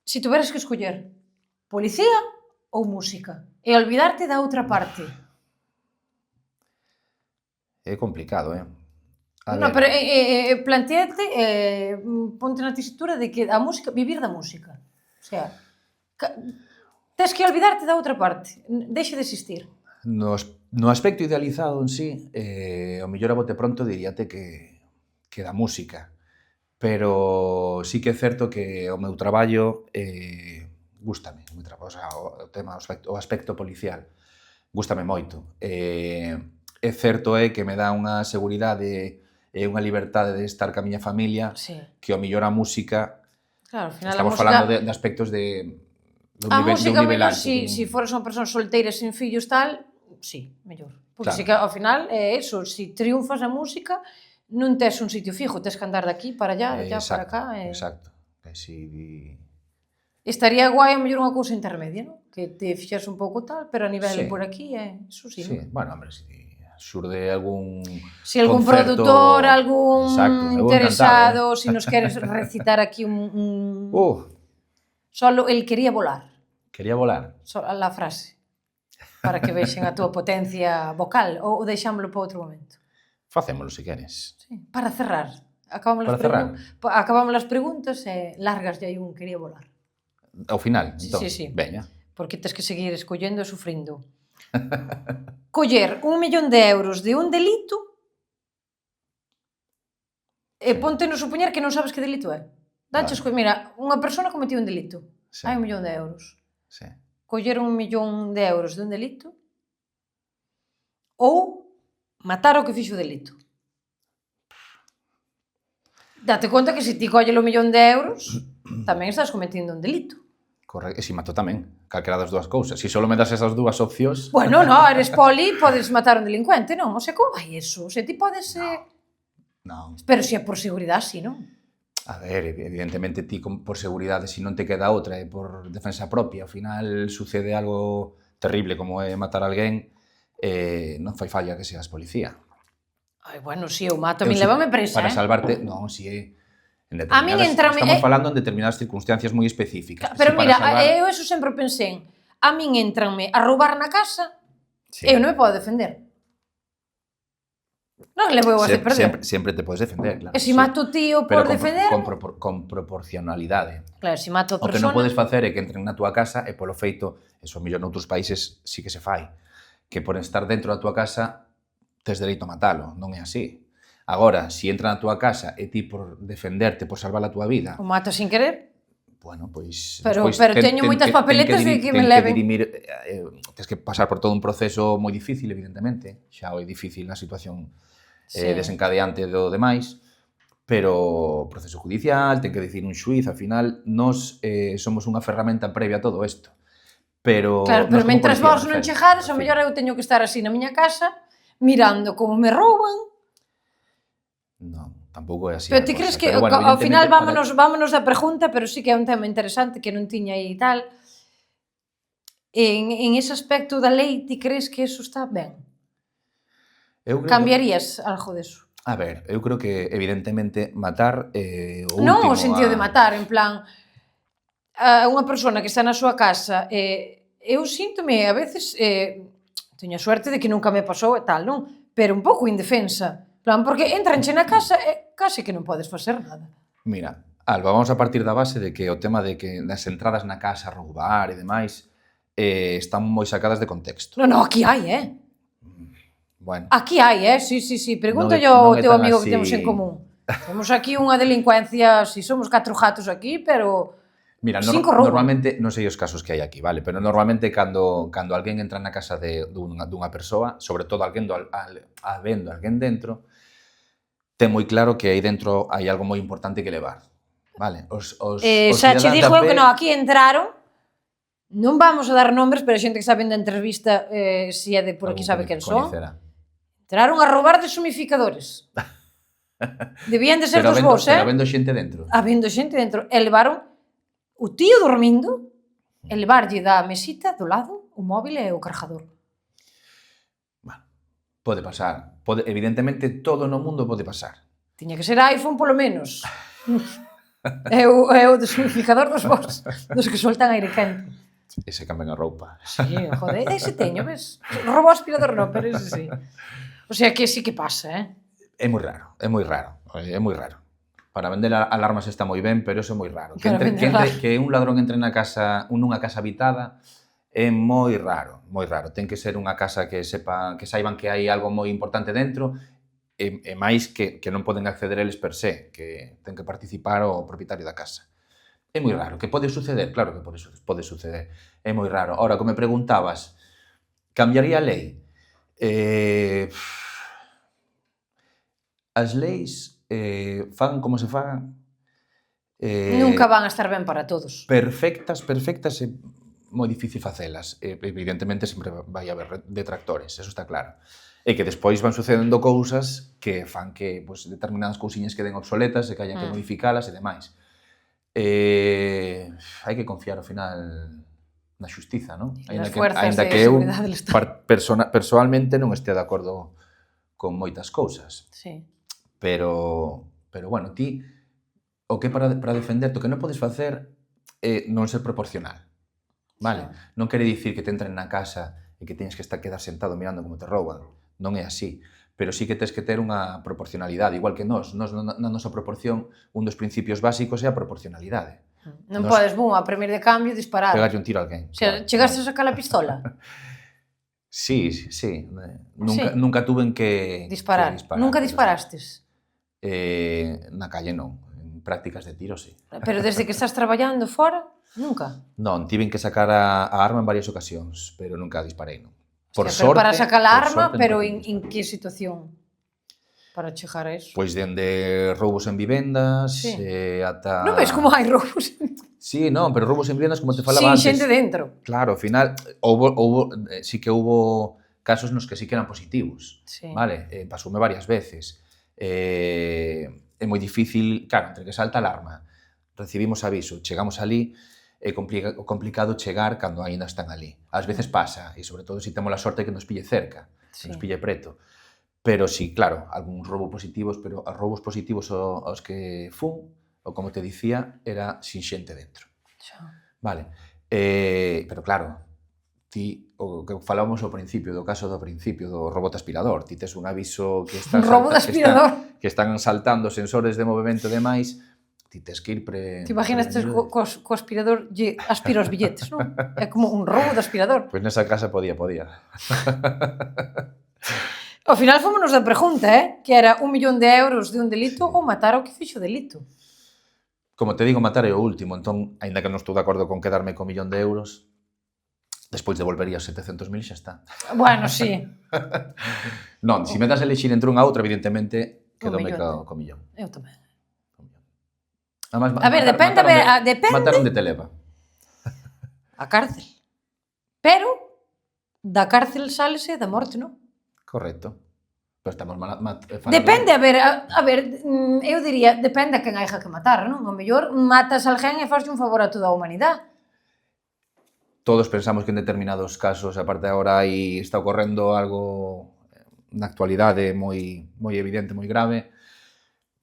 Se tuveras que escoller policía ou música e olvidarte da outra parte. É complicado, Non, pero planteate, ponte na tesitura de que a música, vivir da música. O sea, tes que olvidarte da outra parte, deixe de existir. No aspecto idealizado en sí, o mellor a bote pronto diríate que da música, pero sí que é certo que o meu traballo gústame, o aspecto policial gústame moito. É certo que me dá unha seguridade e unha liberdade de estar ca miña familia, que o mellor a música, estamos falando de aspectos de un nivel alto. Se fores unha persoa solteira sen fillos tal, sí, mellor. Porque se que ao final é eso, se triunfas a música, non tes un sitio fijo, tes que andar de aquí para allá, para cá. Exacto. Estaría guai a mellor unha cousa intermedia, non? Que te fixas un pouco tal, pero a nivel por aquí, eso sí. Sí, bueno, hombre, xurde algún se algún productor, algún interesado, se nos queres recitar aquí un... Solo el quería volar. Quería volar? La frase. Para que vexen a túa potencia vocal, ou deixámoslo para outro momento. Facémolo, se queres. Para cerrar. Acabamos as preguntas e largas aí un quería volar. Ao final, entón? Sí. Veña. Porque tes que seguir escollendo e sufrindo. coller 1.000.000 de euros de un delito e ponte no supoñer que non sabes que delito é. Danches, Vale. mira, unha persona cometiu un delito. Sí, Hai 1.000.000 de euros. sí. Coller 1.000.000 de euros de un delito ou matar o que fixo o delito. Date conta que se ti colles 1.000.000 de euros, tamén estás cometindo un delito. Correcto. E si mato tamén, calquera das dúas cousas. Si só me das esas dúas opcións... Bueno, no, eres poli, podes matar un delincuente, non? O sea, como vai eso? O sea, ti podes... Non. Pero se é por seguridade, si, non? A ver, evidentemente ti por seguridade, se non te queda outra, e por defensa propia, ao final sucede algo terrible como é matar a alguén, non fai falla que seas policía. Ai, bueno, si eu mato, a min levame presa, Para salvarte, non, si é... En A min entrame... Estamos falando en determinadas circunstancias moi específicas. Pero mira, eu eso sempre pensei. A min entranme a roubar na casa, eu non me podo defender. Non le vou a hacer perder. Sempre te podes defender, claro. E se mato o tío por defender... Con proporcionalidade. Claro, se mato a persona... O que non podes facer é que entren na túa casa e polo feito, eso mellor noutros países sí que se fai, que por estar dentro da túa casa tes dereito a matalo, non é así. Agora, se entra na túa casa e ti por defenderte, por salvar a túa vida... O mato sin querer? Bueno, pois... Pero teño moitas papeletas de que me leven. Tens que pasar por todo un proceso moi difícil, evidentemente. Xa é difícil na situación desencadeante do demais, pero proceso judicial, ten que dicir un xuiz, ao final, nós somos unha ferramenta previa a todo isto. Pero... Claro, pero mentras vos non chegades, ao mellor eu teño que estar así na miña casa, mirando como me rouban. Non, tampouco é así. Pero ti crees que, ao final, vámonos da pregunta, pero sí que é un tema interesante que non tiña aí e tal. En ese aspecto da lei, ti crees que eso está ben? Cambiarías algo deso? A ver, eu creo que, evidentemente, matar o último... Non o sentido de matar, en plan, unha persona que está na súa casa, eu síntome, a veces, teño a suerte de que nunca me pasou e tal, non? Pero un pouco indefensa. Plan, porque entranche na casa e case que non podes facer nada. Mira, Alba, vamos a partir da base de que o tema de que nas entradas na casa, roubar e demais, están moi sacadas de contexto. Non, aquí hai, Bueno. Aquí hai, sí. Pregunto yo ao teu amigo que temos en común. Temos aquí unha delincuencia, si somos 4 gatos aquí, pero... Mira, normalmente, non sei os casos que hai aquí, vale? Pero normalmente cando alguén entra na casa dunha persoa, sobre todo habendo alguén dentro, ten moi claro que aí dentro hai algo moi importante que levar, vale? Xa che dixo eu que non, aquí entraron, non vamos a dar nombres, pero a xente que está vendo a entrevista, se é de por aquí sabe quen son. Entraron a roubar deshumificadores. Debían de ser dos vos, Pero habendo xente dentro. Habendo xente dentro. E levaron o tío dormindo, e levarlle da mesita do lado o móvil e o cargador. Bueno, pode pasar. Evidentemente, todo no mundo pode pasar. Tiña que ser iPhone, polo menos. É o deshumificador dos vos, dos que soltan aire quente. Ese cambian a roupa. Sí, joder, ese teño, ves? Robo aspirador non, pero ese sí. O sea que sí que pasa, É moi raro. Para vender alarmas está moi ben, pero eso é moi raro. Que un ladrón entre nunha casa habitada é moi raro. Ten que ser unha casa que saiban que hai algo moi importante dentro e máis que non poden acceder eles per se, que ten que participar o propietario da casa. É moi raro. Que pode suceder? Claro que pode suceder. É moi raro. Ahora, como me preguntabas, cambiaría a lei? As leis fan como se fan... Nunca van a estar ben para todos. Perfectas é moi difícil facelas. Evidentemente, sempre vai haber detractores, eso está claro. E que despois van sucedendo cousas que fan que determinadas cousiñas queden obsoletas e que hayan que modificalas e demais. Hai que confiar ao final na xustiza, non? Ainda que eu persoalmente non este de acordo con moitas cousas. Sí. Pero bueno, ti o que para defenderte, o que non podes facer é non ser proporcional. Vale? Non quere dicir que te entren na casa e que teñes que quedar sentado mirando como te rouban. Non é así. Pero sí que tens que ter unha proporcionalidade, igual que nós na nosa proporción, un dos principios básicos é a proporcionalidade. Non podes, a primeiro de cambio, disparar. Pegarlle un tiro a alguén. Chegaste a sacar a pistola? Sí, sí, sí. Sí. Nunca tuven que Disparar. disparar, Nunca pero sí. disparastes? Na calle non, en prácticas de tiro sí. Pero desde que estás traballando fora, nunca? Non, tiven que sacar a arma en varias ocasións, pero nunca disparei, non. Hostia, pero para sacar a arma, Nunca pero tiven que en disparar. que situación? Para chegar a eso. Pois dende roubos en vivendas, Sí. Non ves ata... como hai roubos? Sí, non, pero roubos en vivendas, como te falaba Sin antes, xente dentro. claro, ao final, sí que houbo casos nos que sí que eran positivos, Sí. vale? Pasoume varias veces. É moi difícil, claro, entre que salta a alarma, recibimos aviso, chegamos ali, é complicado chegar cando aínda están ali. Ás veces pasa, e sobre todo se temos a sorte que nos pille cerca, que nos pille preto. Pero sí, claro, algúns roubos positivos, pero os roubos positivos aos que fun, ou como te dicía, era sin xente dentro. Xa. Vale. Pero claro, ti, o que falábamos ao principio, do caso do principio, do robot aspirador, ti tes un aviso que están, Un robot aspirador. que están saltando sensores de movimento e demais, ti tes que ir Te imaginas co aspirador aspira os billetes, non? É como un robo de aspirador. Pois nesa casa podía. Ao final fomos da pregunta, que era 1 millón de euros de un delito ou matar ao que fixo o delito. Como te digo, matar é o último, entón, aínda que non estou de acordo con quedarme co 1 millón de euros, despois devolvería os 700.000 xa está. Bueno, sí. Non, se me das a elexir entre unha a outra, evidentemente, quedome co millón. Eu tamén. Además, A ver, depende. Matar onde te leva. A cárcel. Pero da cárcel sálese da morte, non? Correcto. Pero estamos Depende, a ver, eu diría, depende a quen haixa que matar, non? O mellor matas a alguén e faslle un favor a toda a humanidade. Todos pensamos que en determinados casos, aparte agora aí está ocorrendo algo na actualidade moi evidente, moi grave.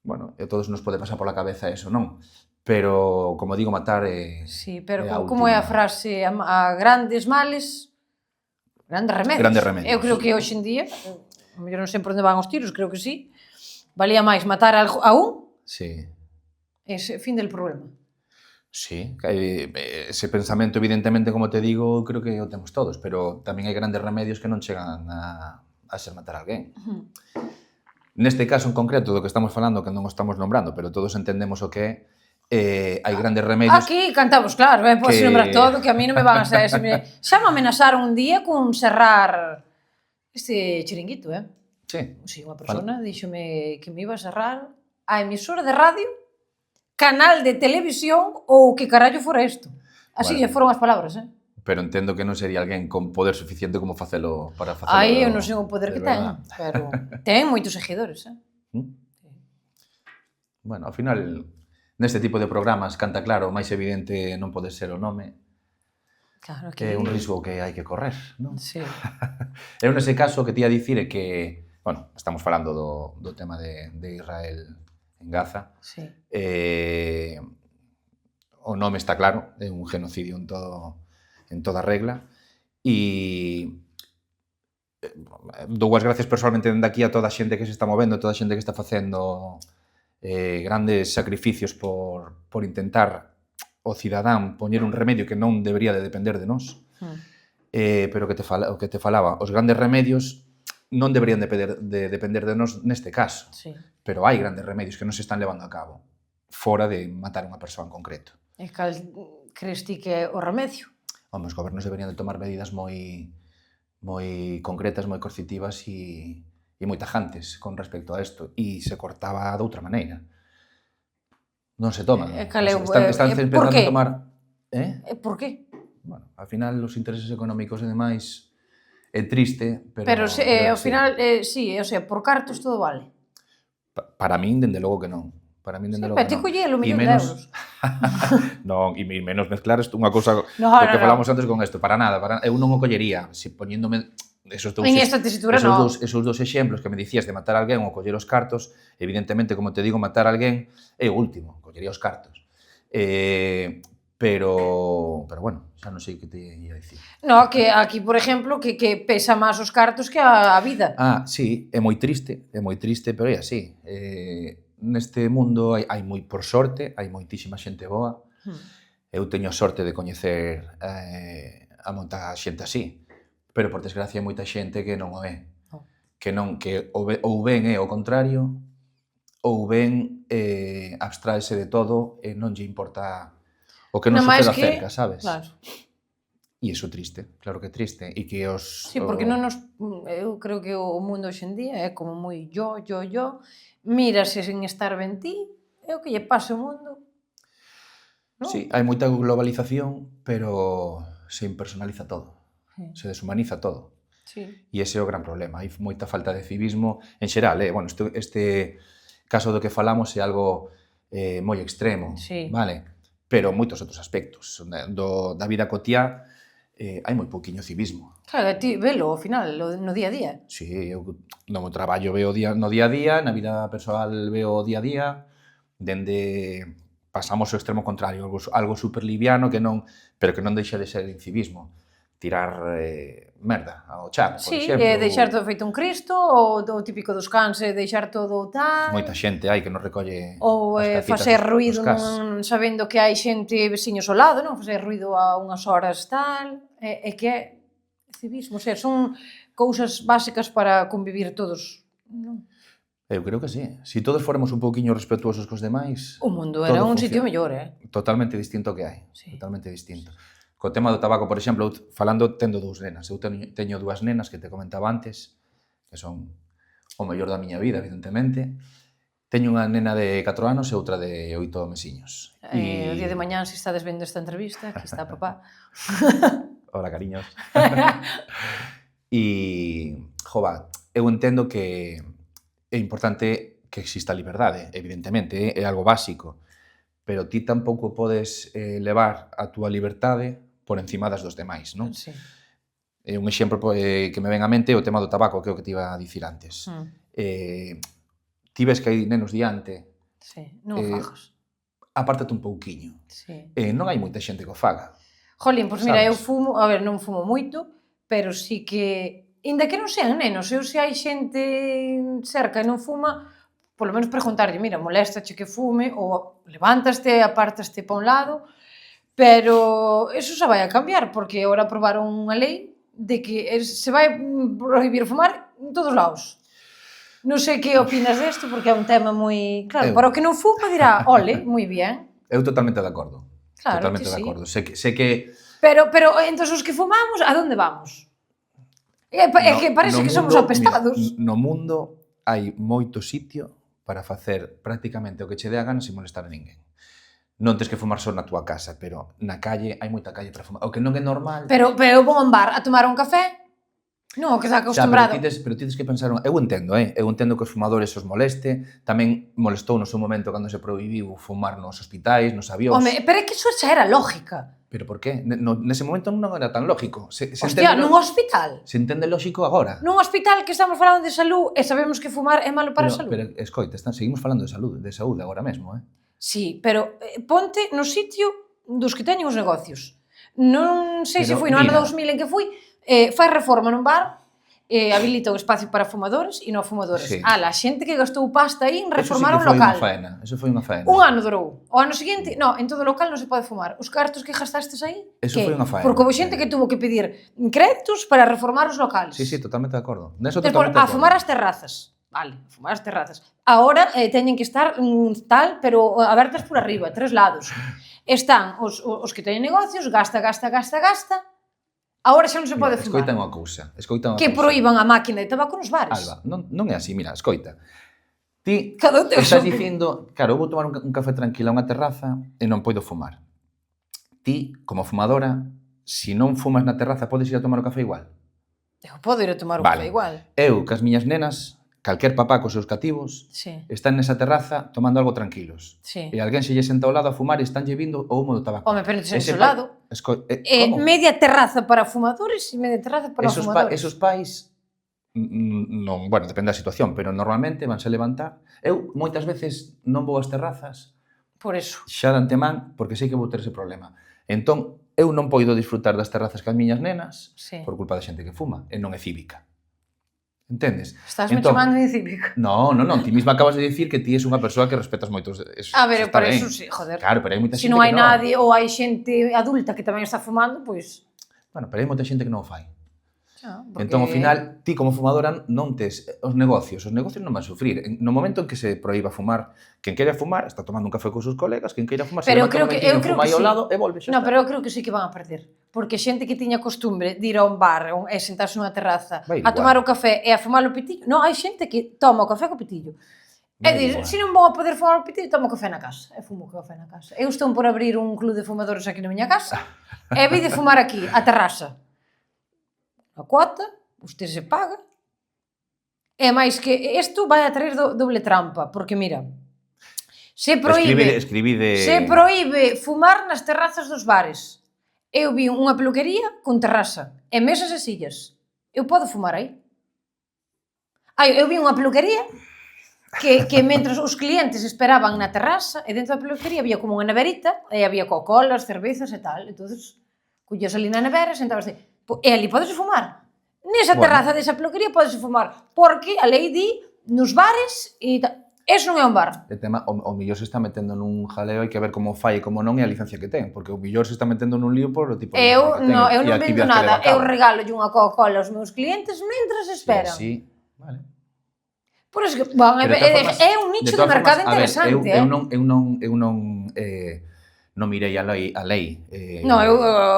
Bueno, a todos nos pode pasar pola cabeza eso, non? Pero, como digo, matar é... Sí, pero como é a frase, a grandes males, grandes remedios. Grandes remedios. Eu creo que hoxe en día, a mellor non sei por onde van os tiros, creo que sí, valía máis matar a un Sí. ese fin del problema. Sí, ese pensamento, evidentemente, como te digo, creo que o temos todos, pero tamén hai grandes remedios que non chegan a ser matar a alguén. Neste caso en concreto do que estamos falando, que non o estamos nombrando, pero todos entendemos o que é, hai grandes remedios... Aquí cantamos, claro, podes nombrar todo, que a mí non me van a saber. Xa me amenazaron un día con cerrar este chiringuito, Sí. Sí, unha persona díxome que me iba a cerrar a emisora de radio, canal de televisión ou que carallo fora isto. Así Bueno. foron as palabras, Pero entendo que non sería alguén con poder suficiente como facelo para facelo. Aí eu non sei o poder que ten, pero ten moitos seguidores, Bueno, ao final, neste tipo de programas, canta claro, o máis evidente non pode ser o nome. Claro Que é un risco que hai que correr, non? Sí. Eu nese caso, o que te ia dicir é que, bueno, estamos falando do tema de Israel en Gaza. Sí. O nome está claro, é un genocidio en toda regla, e dou as gracias personalmente dende aquí a toda a xente que se está movendo, toda a xente que está facendo grandes sacrificios por intentar o cidadán poñer un remedio que non debería de depender de nós. Pero o que te falaba, os grandes remedios non deberían de depender de nós neste caso, Sí. pero hai grandes remedios que non se están levando a cabo fora de matar a unha persoa en concreto. E cal crees ti que é o remedio? Home, os gobernos deberían de tomar medidas moi concretas, moi coercitivas e moi tajantes con respecto a isto, e se cortaba de outra maneira. Non se toma. Están empezando a tomar... Por que? Bueno, ao final, os intereses económicos e demais é triste, pero... Pero ao final, sí, o sea, por cartos todo vale. Para min, dende logo que non. Para min, dende logo que non. Pero ti collelo 1 millón de euros. Non, e menos mezclar unha cousa do que falamos antes con isto. Para nada. Eu non o collería. Se poñéndome esos dous exemplos que me dicías de matar a alguén ou coller os cartos, evidentemente, como te digo, matar a alguén é o último. Collería os cartos. Pero bueno, xa non sei que te ia dicir. No, que aquí, por exemplo, que pesa máis os cartos que a vida. Sí, é moi triste, pero é así. Neste mundo hai por sorte, hai moitísima xente boa. Eu teño a sorte de coñecer a moita xente así, pero por desgracia hai moita xente que non o é. Non. Que ou ben é o contrario, ou ben abstraese de todo e non lle importa o que non Non máis suceda que, cerca, sabes? claro. E iso é triste, claro que é triste. E que Sí, porque non nos... Eu creo que o mundo hoxe en día é como moi yo, mírase sen estar ben ti, é o que lle pasa ao mundo, non? Sí, hai moita globalización, pero se impersonaliza todo, Sí. se deshumaniza todo. Sí. E ese é o gran problema. Hai moita falta de civismo en xeral. Bueno, este caso do que falamos é algo moi extremo, Sí. vale? Pero moitos outros aspectos. Da vida cotiá hai moi pouquiño civismo. Claro, ti velo ao final, no día a día. Sí, eu no meu traballo veo no día a día, na vida persoal veo o día a día, dende pasamos ao extremo contrario, algo super liviano pero que non deixa de ser civismo. Tirar merda ao chan, por Sí, exemplo. deixar todo feito un Cristo, ou o típico dos cans, deixar todo tal... Moita xente hai que non recolle Ou as cacitas facer dos ruido cas. sabendo que hai xente veciños ao lado, non? Facer ruido a unhas horas tal... É que é civismo, o sea, son cousas básicas para convivir todos, non? Eu creo que sí. Si todos fóramos un pouquiño respetuosos cos demais... O mundo era un sitio mellor, Totalmente distinto que hai. Sí. Totalmente distinto. Co tema do tabaco, por exemplo, tendo dous nenas. Eu teño dúas nenas que te comentaba antes, que son o mellor da miña vida, evidentemente. Teño unha nena de 4 anos e outra de 8 mesiños. O día de mañán, se estades vendo esta entrevista, aquí está papá. Hola, cariños. E, jova, eu entendo que é importante que exista a liberdade, evidentemente, é algo básico, pero ti tampouco podes levar a túa liberdade por encima das dos demais, non? Sí. Un exemplo que me ven á mente é o tema do tabaco, que é o que te iba a dicir antes. Ti ves que hai nenos diante, Sí, non o fagas. apártate un pouquiño. Sí. Non hai moita xente que o faga. Jolín, pois mira, Sabes? eu fumo, a ver, non fumo moito, pero sí que, inda que non sean nenos, eu se hai xente cerca e non fuma, polo menos preguntarlle, mira, moléstache que fume, ou levántaste, apártaste pa un lado, pero eso xa vai a cambiar, porque agora aprobaron unha lei de que se vai prohibir fumar en todos lados. Non sei que opinas desto, porque é un tema moi... Claro, para o que non fuma dirá, ole, moi bien. Eu totalmente de acordo. Claro, Totalmente que de sí. acordo. Sé que Pero entón os que fumamos, a donde vamos? É que parece que somos apestados. Mira, no mundo hai moito sitio para facer prácticamente o que che dé a gana sin molestar a ninguén. Non tes que fumar só na túa casa, pero na calle hai moita calle para fumar. O que non é normal... Pero eu vou a un bar a tomar un café, non o que está acostumbrado. Pero ti tes que pensar... Eu entendo que os fumadores os moleste, tamén molestou no seu momento cando se prohibiu fumar nos hospitais, nos avións... Home, pero é que iso xa era lógica. Pero por qué? Nese momento non era tan lógico. Hostia, nun hospital. Se entende lógico agora. Nun hospital que estamos falando de salud e sabemos que fumar é malo para a salud. Pero escoita, seguimos falando de saúde agora mesmo, Sí, pero ponte no sitio dos que teñen os negocios. Non sei se foi no ano 2000 en que fui, fai reforma nun bar, habilita o espacio para fumadores e non fumadores. Sí. A xente que gastou pasta aí en reformar un local. Eso foi unha faena. Un ano durou. O ano seguinte, no, en todo o local non se pode fumar. Os cartos que gastastes aí, eso foi unha faena. Porque houve xente que tuvo que pedir créditos para reformar os locales. Sí, totalmente de acordo. A fumar as terrazas. Vale, a fumar as terrazas. Ahora teñen que estar tal, pero abertas por arriba, 3 lados. Están os que teñen negocios, gasta. Ahora xa non se pode fumar. Escoita unha cousa. Que proíban a máquina de tabaco nos bares. Alba, non é así, mira, escoita. Ti estás dicindo, claro, eu vou tomar un café tranquila a unha terraza e non podo fumar. Ti, como fumadora, se non fumas na terraza, podes ir a tomar o café igual? Eu podo ir a tomar o café igual. Eu, cas miñas nenas, calquer papá cos seus cativos, están nesa terraza tomando algo tranquilos. E alguén se lle senta ao lado a fumar e estánlle vindo o humo do tabaco. Home, pero ese ao lado. Como? Media terraza para fumadores e media terraza para fumadores. Esos pais, non, bueno, depende da situación, pero normalmente vanse levantar. Eu moitas veces non vou ás terrazas por eso. Xa de antemán, porque sei que vou ter ese problema. Entón, eu non poido disfrutar das terrazas cas miñas nenas por culpa da xente que fuma, e non é cívica. Entendes? Estás me chamando incívica. Non, ti mesma acabas de dicir que ti és unha persoa que respetas moito. A ver, por eso sí, joder. Claro, pero hai moita xente que non hai nadie ou hai xente adulta que tamén está fumando, pois... Bueno, pero hai moita xente que non o fai. Entón, ao final, ti como fumadora non tes os negocios non van a sufrir. No momento en que se proíba fumar, quen queira fumar está tomando un café cos seus colegas, quen queira fumar, se levanta un momentiño, fuma aí ao lado e volve, xa está. está. Pero eu creo que sí que van a perder. Porque xente que tiña costumbre de ir a un bar e sentarse nunha terraza a tomar o café e a fumar o pitillo, non, hai xente que toma o café co pitillo. É dicir, se non vou a poder fumar o pitillo, tomo o café na casa. E fumo o café na casa. Eu estou por abrir un club de fumadores aquí na miña casa e vi de fumar aquí, a terraza. A cuota, usted se paga. E máis que isto vai a traer doble trampa, porque mira, se proíbe fumar nas terrazas dos bares. Eu vi unha peluquería con terraza, e mesas e sillas. Eu podo fumar aí. Eu vi unha peluquería que mentre os clientes esperaban na terraza, e dentro da peluquería había como unha neverita, e había cocolas, cervezas e tal. Entonces, collías ali na nevera, sentabas e ali podes fumar. Nesa terraza desa peluquería podes fumar, porque a lei di nos bares e tal. Eso non é un bar. O millor se está metendo nun jaleo, hai que ver como fai e como non é a licencia que ten, porque o millor se está metendo nun lío por o tipo de licencia que ten. Eu non vendo nada, eu regalo unha Coca-Cola aos meus clientes mentres esperan. Sí, vale. Por eso que, é un nicho de mercado interesante. Eu non mirei a lei. Non,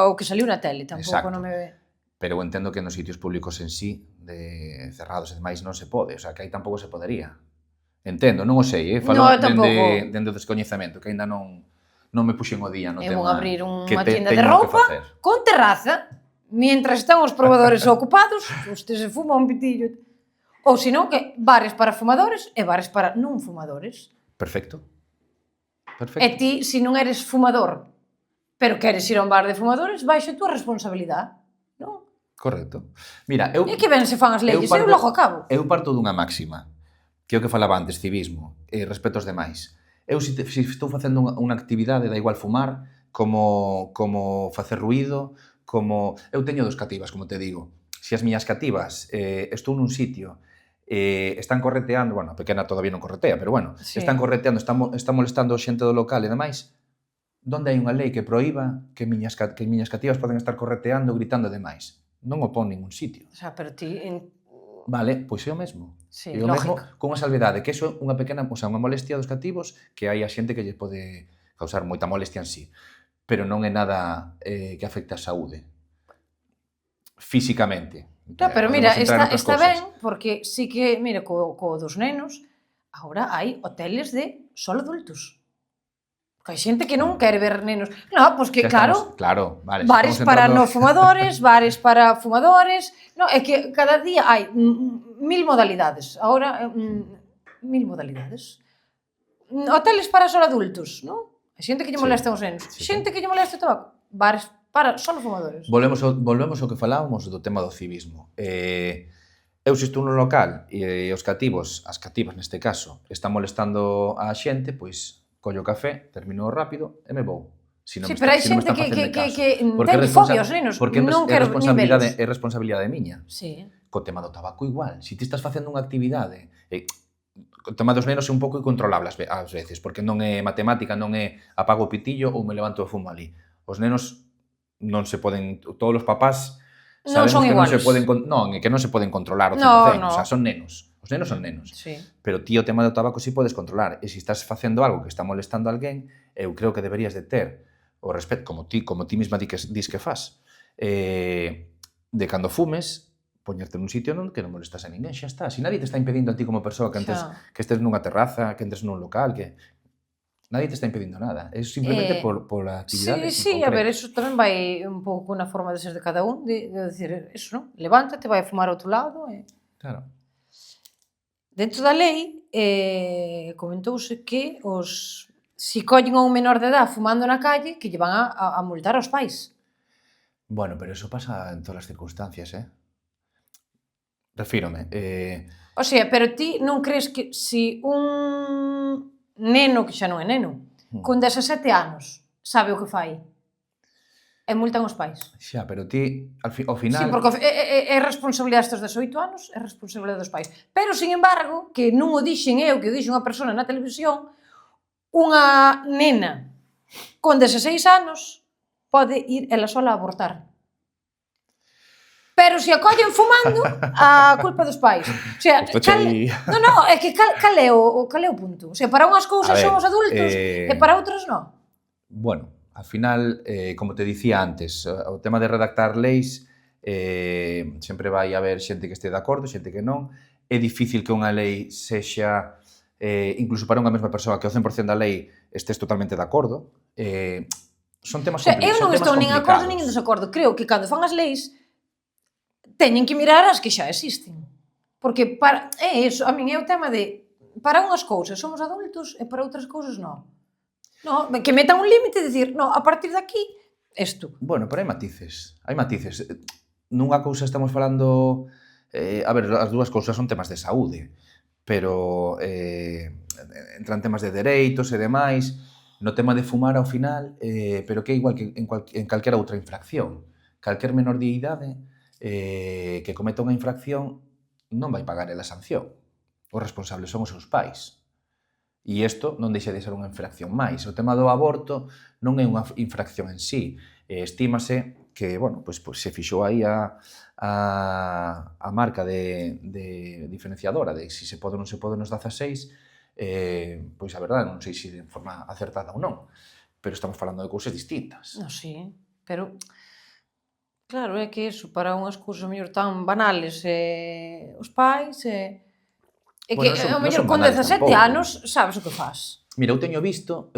o que saliu na tele, tampouco non me... Pero eu entendo que nos sitios públicos en sí, cerrados e demais, non se pode, o sea, que aí tampouco se podería. Entendo, non o sei, falo dende o descoñecemento, que aínda non me puxen o día no tema. Eu vou abrir unha tienda de roupa con terraza, mientras están os probadores ocupados, usted se fuma un pitillo. Ou senón que bares para fumadores e bares para non fumadores. Perfecto. E ti, se non eres fumador, pero queres ir a un bar de fumadores, baixa a túa responsabilidade, non? Correcto. Mira, e que ben se fan as leyes, eu logo acabo. Eu parto dunha máxima, que é o que falaba antes, civismo, e respeto aos demais. Eu, se estou facendo unha actividade, da igual fumar, como facer ruido, como... Eu teño dos cativas, como te digo. Se as miñas cativas estou nun sitio, están correteando, bueno, a pequena todavía non corretea, pero bueno, están correteando, están molestando xente do local e demais, donde hai unha lei que proíba que miñas cativas poden estar correteando, gritando e demais? Non o pon ningún sitio. O sea, pero ti... Vale, pois é o mesmo. Sí, é o mesmo con unha salvedade, que iso é unha pequena, o sea, unha molestia dos cativos que hai a xente que lle pode causar moita molestia en sí, pero non é nada que afecte a saúde físicamente. Pero mira, está ben, porque sí que, mira, co dos nenos, agora hai hoteles de solo adultos. Porque hai xente que non quere ver nenos. Non, pois que, claro, vale, bares para non fumadores, bares para fumadores... Non, é que cada día hai 1000 modalidades. Agora, 1000 modalidades. Hoteles para solo adultos, non? Hai xente que lle molesta os nenos. Xente que lle molesta o tabaco. Bares para solo fumadores. Volvemos ao que falábamos do tema do civismo. Eu se estou nun local e os cativos, as cativas neste caso, están molestando a xente, pois collo o café, termino rápido e me vou. Sí, pero hai xente que ten fobia aos nenos. Porque é responsabilidade miña. Sí. Co tema do tabaco igual. Se ti estás facendo unha actividade... O tema dos nenos é un pouco incontrolable ás veces, porque non é matemática, non é apago o pitillo ou me levanto e fumo ali. Os nenos non se poden... Todos os papás sabemos que non se poden... Non, é que non se poden controlar o 100%. O sea, son nenos. Os nenos son nenos. Sí. Pero ti o tema do tabaco sí podes controlar. E se estás facendo algo que está molestando a alguén, eu creo que deberías de ter o respeto, como ti mesma dis que fas, de cando fumes, poñerte nun sitio que non molestas a ninguén, xa está. Se nadie te está impedindo a ti como persoa que estés nunha terraza, que entres nun local, que nadie te está impedindo nada. É simplemente por a actividade. Sí, a ver, eso tamén vai un pouco na forma de ser de cada un, de decir, eso, non? Levántate, vai a fumar a outro lado. Claro. Dentro da lei, comentouse que se collen a un menor de edad fumando na calle, que lle van a multar aos pais. Bueno, pero eso pasa en todas as circunstancias, Refírome. O sea, pero ti non crees que se un neno, que xa non é neno, con 17 anos, sabe o que fai, e multan os pais? Xa, pero ti, ao final... Sí, porque é responsabilidade destes 18 anos, é responsabilidade dos pais. Pero, sin embargo, que non o dixen eu, que o dixen unha persona na televisión, unha nena con 16 anos pode ir ela sola a abortar. Pero se a collen fumando, a culpa dos pais. O sea, é que cal é o punto? O sea, para unhas cousas son os adultos e para outras non. Bueno, al final, como te dicía antes, o tema de redactar leis sempre vai haber xente que este de acordo, xente que non. É difícil que unha lei sexa, incluso para unha mesma persoa, que o 100% da lei estés totalmente de acordo. Son temas complicados. Eu non estou nin de acordo nin en desacordo. Creo que cando fan as leis teñen que mirar as que xa existen. Porque é iso, a min é o tema de para unhas cousas somos adultos e para outras cousas non. No, que metan un límite e dicir, no, a partir de aquí, isto. Bueno, pero hai matices. Nunha cousa estamos falando... a ver, as dúas cousas son temas de saúde, pero entran temas de dereitos e demais, no tema de fumar ao final, pero que é igual que en calquera outra infracción. Calquer menor de idade que cometa unha infracción non vai pagar a sanción. Os responsables son os seus pais. E isto non deixa de ser unha infracción máis. O tema do aborto non é unha infracción en sí. Estímase que, bueno, pois se fixou aí a marca de diferenciadora de se se pode ou non se pode nos 16, pois a verdade non sei se de forma acertada ou non, pero estamos falando de cousas distintas. Non, sí, pero claro, é que iso, para unhas cousas mellor tan banales os pais é que ao mellor con 17 anos sabes o que fas. Mira, eu teño visto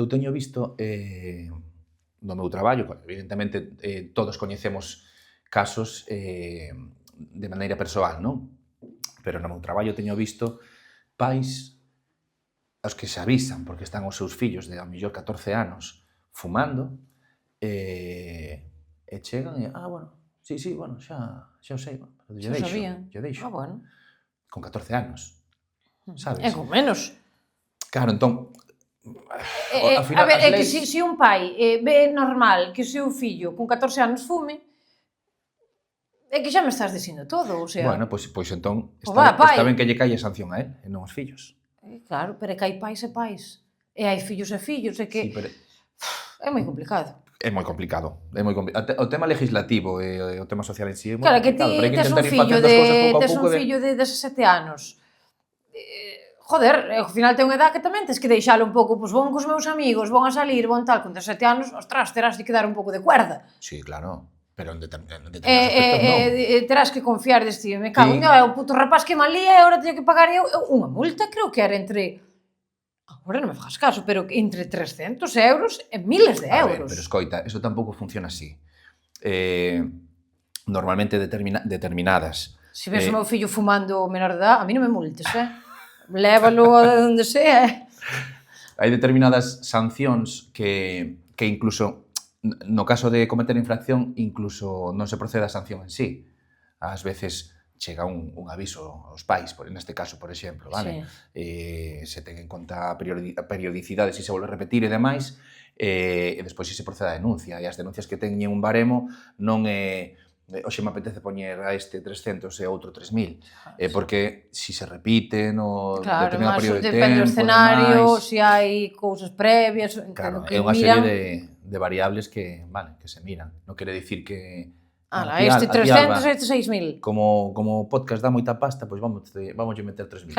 no meu traballo, evidentemente todos coñecemos casos de maneira persoal, non? Pero no meu traballo teño visto pais aos que se avisan porque están os seus fillos de ao mellor 14 anos fumando e chegan e, bueno, sí, bueno, xa o sei, lle deixo. Bueno. Con 14 anos, sabes? É con menos. Claro, entón, a ver, é que se un pai ve normal que o seu fillo con 14 anos fume, é que xa me estás dicindo todo, o sea... Bueno, pois entón está ben que lle caia sanción a él e non aos fillos. Claro, pero é que hai pais e pais. E hai fillos e fillos, é que... É moi complicado. É moi complicado. O tema legislativo e o tema social en sí é moi complicado. Claro, que ti tes un fillo de 17 anos. Joder, ao final ten unha edad que tamén tes que deixalo un pouco, pois von cos meus amigos, von a salir, von tal, con 17 anos, ostras, terás de que dar un pouco de cuerda. Sí, claro, pero en determinados aspectos non. Terás que confiar deste, me cago, o puto rapaz que malía e agora teño que pagar eu unha multa, creo que era entre... Agora non me fagas caso, pero entre 300 euros e miles de euros. Pero escoita, eso tampouco funciona así. Normalmente determinadas... Se ves o meu fillo fumando menor de edad, a mí non me multes, Lévalo a onde sea. Hai determinadas sancións que incluso, no caso de cometer infracción, incluso non se procede a sanción en sí. Ás veces chega un aviso aos pais, neste caso, por exemplo, vale? Se ten en conta a periodicidade, se volve a repetir e demais, e despois se procede a denuncia. E as denuncias que teñen un baremo non é... Oxe, me apetece poñer a este 300 e outro 3.000, porque se se repite no determinado período de tempo... Depende do escenario, se hai cousas previas... Claro, é unha serie de variables que se miran. Non quere dicir que... este 300 e este 6.000. Como podcast dá moita pasta, pois vamos meter 3.000.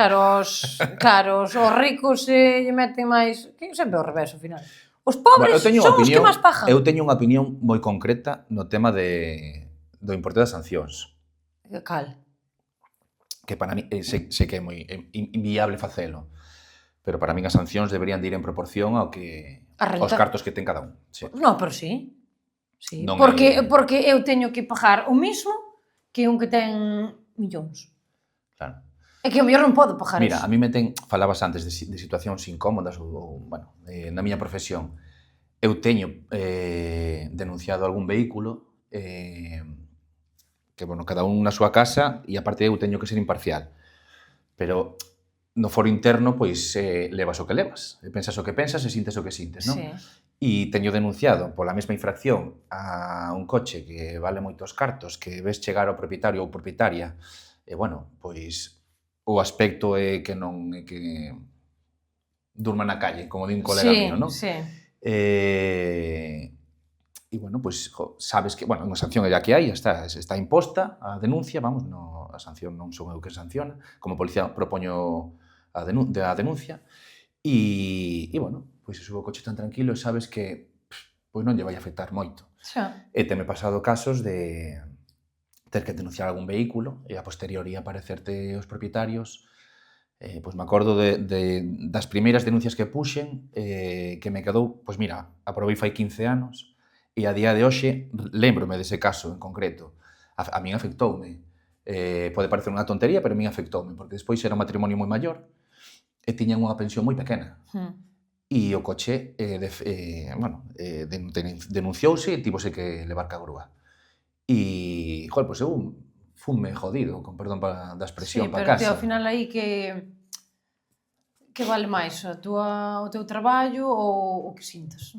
Claro, os ricos lle meten máis... Sempre ao revés, ao final. Os pobres son os que máis pagan. Eu teño unha opinión moi concreta no tema do importe das sancións. Cal? Que para mí sei que é moi inviable facelo, pero para min as sancións deberían de ir en proporción aos cartos que ten cada un. Non, pero sí. Porque eu teño que pagar o mismo que un que ten millóns. Claro. É que o mellor non podo pagar iso. Mira, a mí falabas antes de situacións incómodas ou na miña profesión. Eu teño denunciado algún vehículo que, cada un na súa casa e aparte eu teño que ser imparcial. Pero no foro interno, pois, levas o que levas. Pensas o que pensas e sintes o que sintes, non? E teño denunciado pola mesma infracción a un coche que vale moitos cartos, que ves chegar ao propietario ou propietaria, e, pois, o aspecto é que non é que durma na calle, como di un colega mío, non? Sí. E bueno, pois, sabes que, bueno, unha sanción é a que hai, está imposta a denuncia, vamos, a sanción non son eu que sanciona, como policía propoño a denuncia, e bueno, pois se subo o coche tan tranquilo e sabes que pois non lle vai afectar moito. Xa. E teme pasado casos de ter que denunciar algún vehículo e a posteriori aparecerte os propietarios. Pois me acordo das primeiras denuncias que puxen, que me quedou, pois mira, aprobei fai 15 anos, e a día de hoxe lémbrome dese caso en concreto. A min afectoume. Pode parecer unha tontería, pero a min afectoume, porque despois era un matrimonio moi maior e tiñan unha pensión moi pequena. E o coche, denunciouse e tívose que levar ca grúa. E, joder, pois eu funme jodido, con perdón da expresión, pa casa. Sí, pero ao final aí que vale máis? O teu traballo ou o que sintas?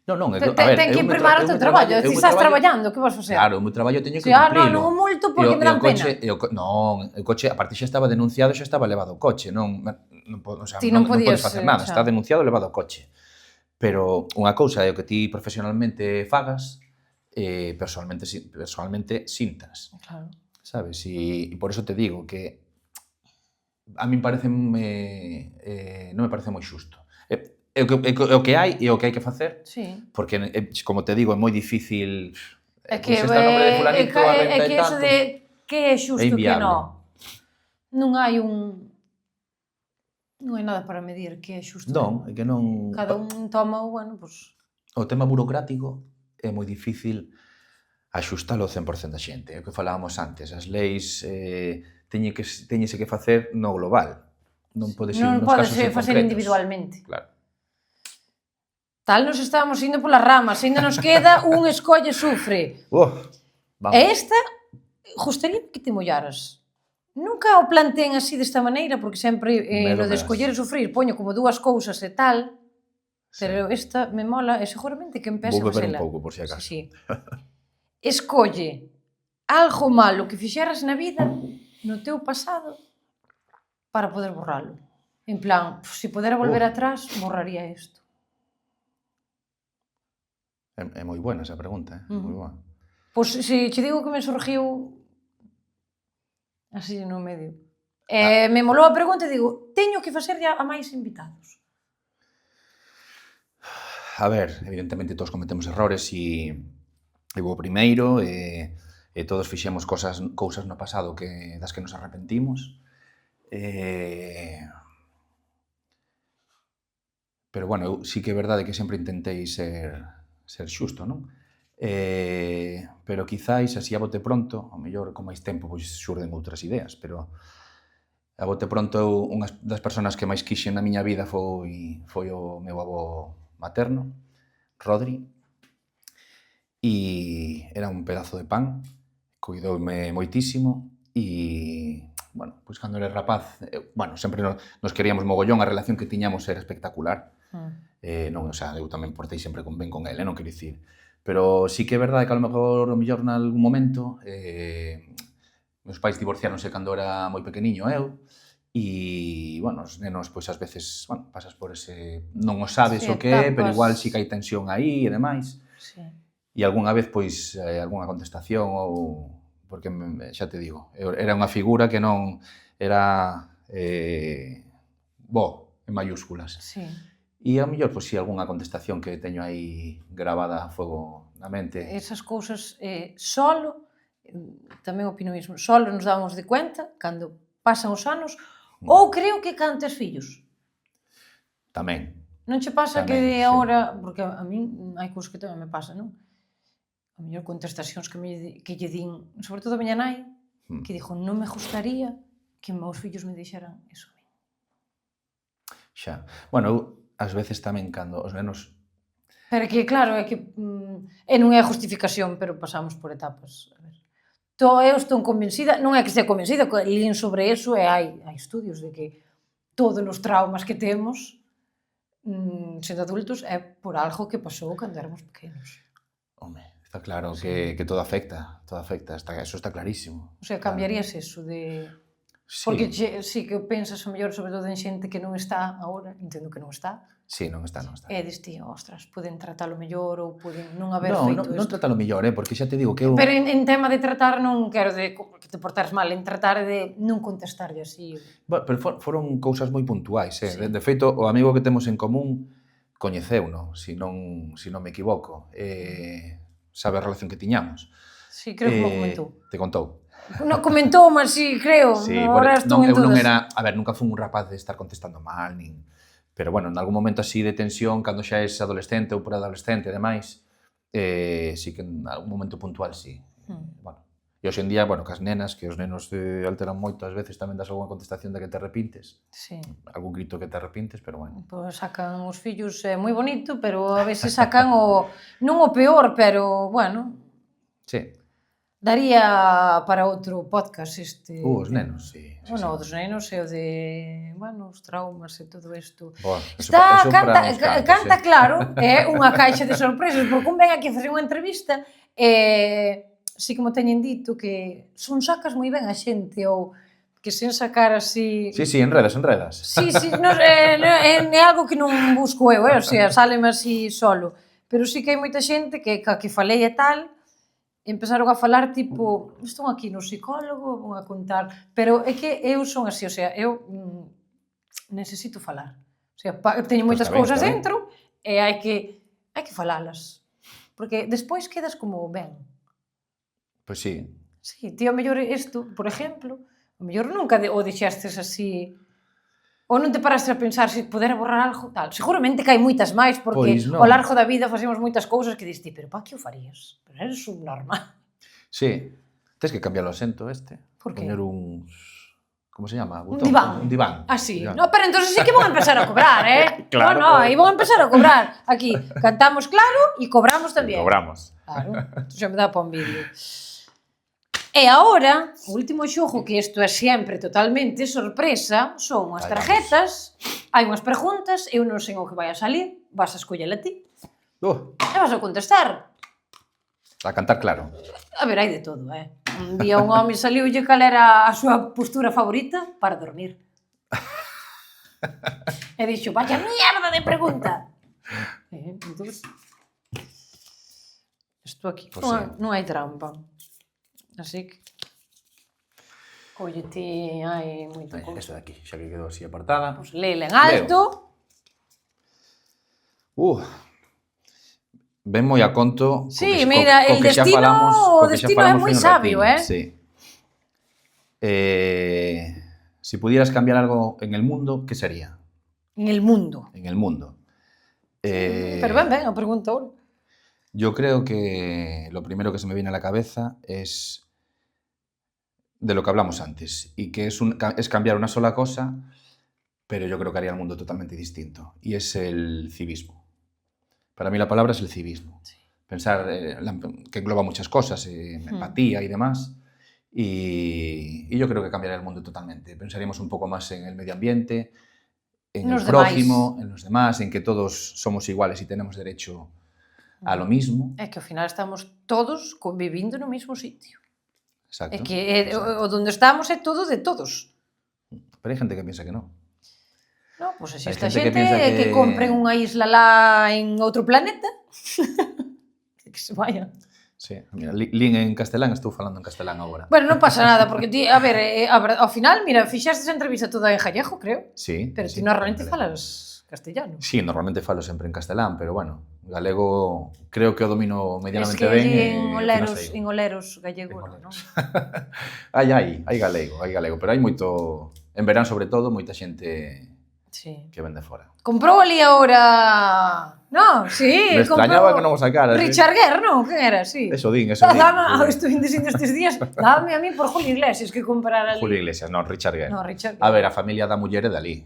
Non, ten que primar o teu traballo. Se estás traballando, que vas facer? Claro, o meu traballo teño que cumprilo. Non o multo porque me dan pena. Non, o coche, a parte xa estaba denunciado, xa estaba levado o coche. Non podes facer nada, está denunciado e levado o coche. Pero unha cousa é o que ti profesionalmente fagas, personalmente sintas. Claro. Sabes? E por eso te digo que a min pareceme, non me parece moi xusto. É o que hai e o que hai que facer, porque, como te digo, é moi difícil. É que está o nombre de fulanito a renta que eso de que é xusto que non. Non hai nada para medir que é xusto. Non, é que non. Cada un toma, bueno, pois... O tema burocrático é moi difícil axustalo ao 100% da xente. É o que falábamos antes. As leis teñese que facer no global. Non pode ser nos casos concretos. Facer individualmente. Claro. Tal nos estábamos indo polas ramas, ainda nos queda un escolle sufre. Vamos. E esta, gustaría que te mollaras. Nunca o planteen así desta maneira, porque sempre no de escoller e sufrir poño como dúas cousas e tal, pero esta me mola e seguramente que empece a facela. Vou beber un pouco, por si acaso. Sí. Escolle algo malo que fixeras na vida, no teu pasado, para poder borralo. En plan, se pudera volver atrás, borraría isto. É moi buena esa pregunta, moi boa. Pois se che digo que me surgiu así no medio. Me molou a pregunta e digo, teño que facerlle a máis invitados. A ver, evidentemente todos cometemos errores e vou primeiro e todos fixemos cousas no pasado das que nos arrepentimos. Pero, bueno, eu sí que é verdade que sempre intentei ser xusto, non? Pero quizáis, así a bote pronto, ao mellor con máis tempo pois xurden outras ideas, pero a bote pronto unha das persoas que máis quixen na miña vida foi o meu avó materno, Rodri, e era un pedazo de pan, cuidoume moitísimo e, bueno, pois cando era rapaz, bueno, sempre nos queríamos mogollón, a relación que tiñamos era espectacular. Non, o sea, eu tamén portei sempre ben con ele, non quero dicir. Pero sí que é verdade que a lo mellor nalgún momento meus pais divorciáronse cando era moi pequeniño eu e, bueno, os nenos, pois, ás veces, bueno, pasas por ese... Non o sabes o que é, pero igual sí que hai tensión aí e demais. E algunha vez, pois, algunha contestación ou... Porque, xa te digo, era unha figura que non era bo, en mayúsculas. E ao mellor, pois, si algunha contestación que teño aí gravada a fogo na mente. Esas cousas solo, tamén opino mesmo, solo nos damos de cuenta cando pasan os anos, ou creo que cando tes fillos. Tamén. Non che pasa que de agora, porque a min hai cousas que tamén me pasa, non? A mellor contestacións que lle din, sobre todo a miña nai, que dixo, non me gustaría que meus fillos me dixeran eso a mí. Xa. Bueno, eu ás veces tamén cando os nenos... Pero que, claro, é que non é a justificación, pero pasamos por etapas. A ver. Eu estou convencida, non é que estea convencida, que lín sobre eso e hai estudios de que todos os traumas que temos sendo adultos é por algo que pasou cando éramos pequenos. Home, está claro que todo afecta, eso está clarísimo. O sea, cambiarías eso de... Porque sí que pensas o mellor, sobre todo en xente que non está agora, entendo que non está. Sí, non está. E dis ti, ostras, poden tratalo mellor ou poden non haber Non, feito non isto. trátalo mellor, porque xa te digo que eu... Pero en tema de tratar non quero de que te portares mal, en tratar de non contestarlle así. Bueno, pero foron cousas moi puntuais, Sí. De feito, o amigo que temos en común coñeceuno, se non me equivoco. Sabe a relación que tiñamos. Sí, creo que me comentou. Te contou. Non comentou, mas sí, creo. Sí, Ahora estou en eu non todas. era... A ver, nunca fun un rapaz de estar contestando mal, nin... Pero, bueno, en algún momento así de tensión, cando xa és adolescente ou preadolescente e demais, sí que en algún momento puntual, sí. Bueno, e hoxe en día, bueno, que as nenas, que os nenos alteran moito, ás veces tamén das algunha contestación de que te arrepintes. Sí. Algún grito que te arrepintes, pero bueno. Pois sacan os fillos moi bonito, pero a veces sacan non o peor, pero, bueno, Sí. daría para outro podcast Os nenos, sí. Bueno, o dos nenos e o de, bueno, os traumas e todo isto. Boa, Está, eso para uns canta cantos, claro, é unha caixa de sorpresas, porque un ven aquí a facer unha entrevista e sí como teñen dito que son sacas moi ben a xente ou que sen sacar así... Sí, enredas. Sí, é algo que non busco eu, o sea, sáleme así solo. Pero sí que hai moita xente que falei e tal, empezaron a falar tipo, estou aquí no psicólogo, vou a contar, pero é que eu son así, o sea, eu necesito falar. O sea, teño moitas cousas dentro e hai que falalas. Porque despois quedas como ben. Pois sí. Sí, ti ao mellor isto, por exemplo, ao mellor nunca o deixastes así... Ou non te paraste a pensar se pudera borrar algo, tal. Seguramente que hai moitas máis, porque ao largo da vida facemos moitas cousas que diste, pero pa que o farías? Pero eres un normal. Sí. Tens que cambiar o asento este. Por que? Poñer uns... Como se llama? Un diván. Un diván. Ah, sí. No, pero entonces sí que vou a empezar a cobrar, Claro. No, aí vou a empezar a cobrar. Aquí cantamos claro e cobramos tamén. Cobramos. Claro. Xa me dá pa un vídeo. E agora, o último xogo, que isto é sempre totalmente sorpresa, son as tarjetas, hai unhas preguntas, eu non sei o que vai a salir, vas a escollela ti, e vas a contestar. A cantar claro. A ver, hai de todo, Un día un home saliulle cal era a súa postura favorita para dormir. E dixo, vaya mierda de pregunta. Entón, isto aquí, non hai trampa. Así que, collete, hai moito cousa. Esta de aquí, xa que quedou así apartada. Pois léela en alto. Ven moi a conto. Sí, mira, el destino é moi sabio, Sí. Si pudieras cambiar algo en el mundo, ¿qué sería? En el mundo. En el mundo. Pero ben, a pregunta ahora. Yo creo que lo primero que se me viene a la cabeza es de lo que hablamos antes, y que es cambiar una sola cosa, pero yo creo que haría el mundo totalmente distinto, y es el civismo. Para mí la palabra es el civismo. Sí. Pensar que engloba muchas cosas, empatía y demás, y yo creo que cambiaría el mundo totalmente. Pensaríamos un poco más en el medio ambiente, en el prójimo, en los demás, en que todos somos iguales y tenemos derecho a lo mismo. É que ao final estamos todos convivindo no mesmo sitio. Exacto. É que o donde estamos é todo de todos. Pero hai gente que piensa que non. No, pois pues esta xente que compren unha isla lá en outro planeta, que se vayan. Sí, mira, lín en castelán, estou falando en castelán agora. Bueno, non pasa nada, porque ti, a ver, ao final, mira, fixaste esa entrevista toda en gallego, creo. Sí. Pero ti normalmente falas castellano. Sí, normalmente falo sempre en castelán, pero bueno, galego creo que o domino medianamente ben. Es que en oleros gallego, non? hai galego, pero hai moito, en verán sobre todo, moita xente que ven de fora. Comprou ali agora... No, sí, me extrañaba que non o sacara. Richard Gere, non? Quen era? Sí. Eso din. Estou dicindo estes días, dábame a mí por Julio Iglesias que comprar ali. Julio Iglesias, non, Richard Gere. No, Richard Gere. A ver, a familia da muller é dali.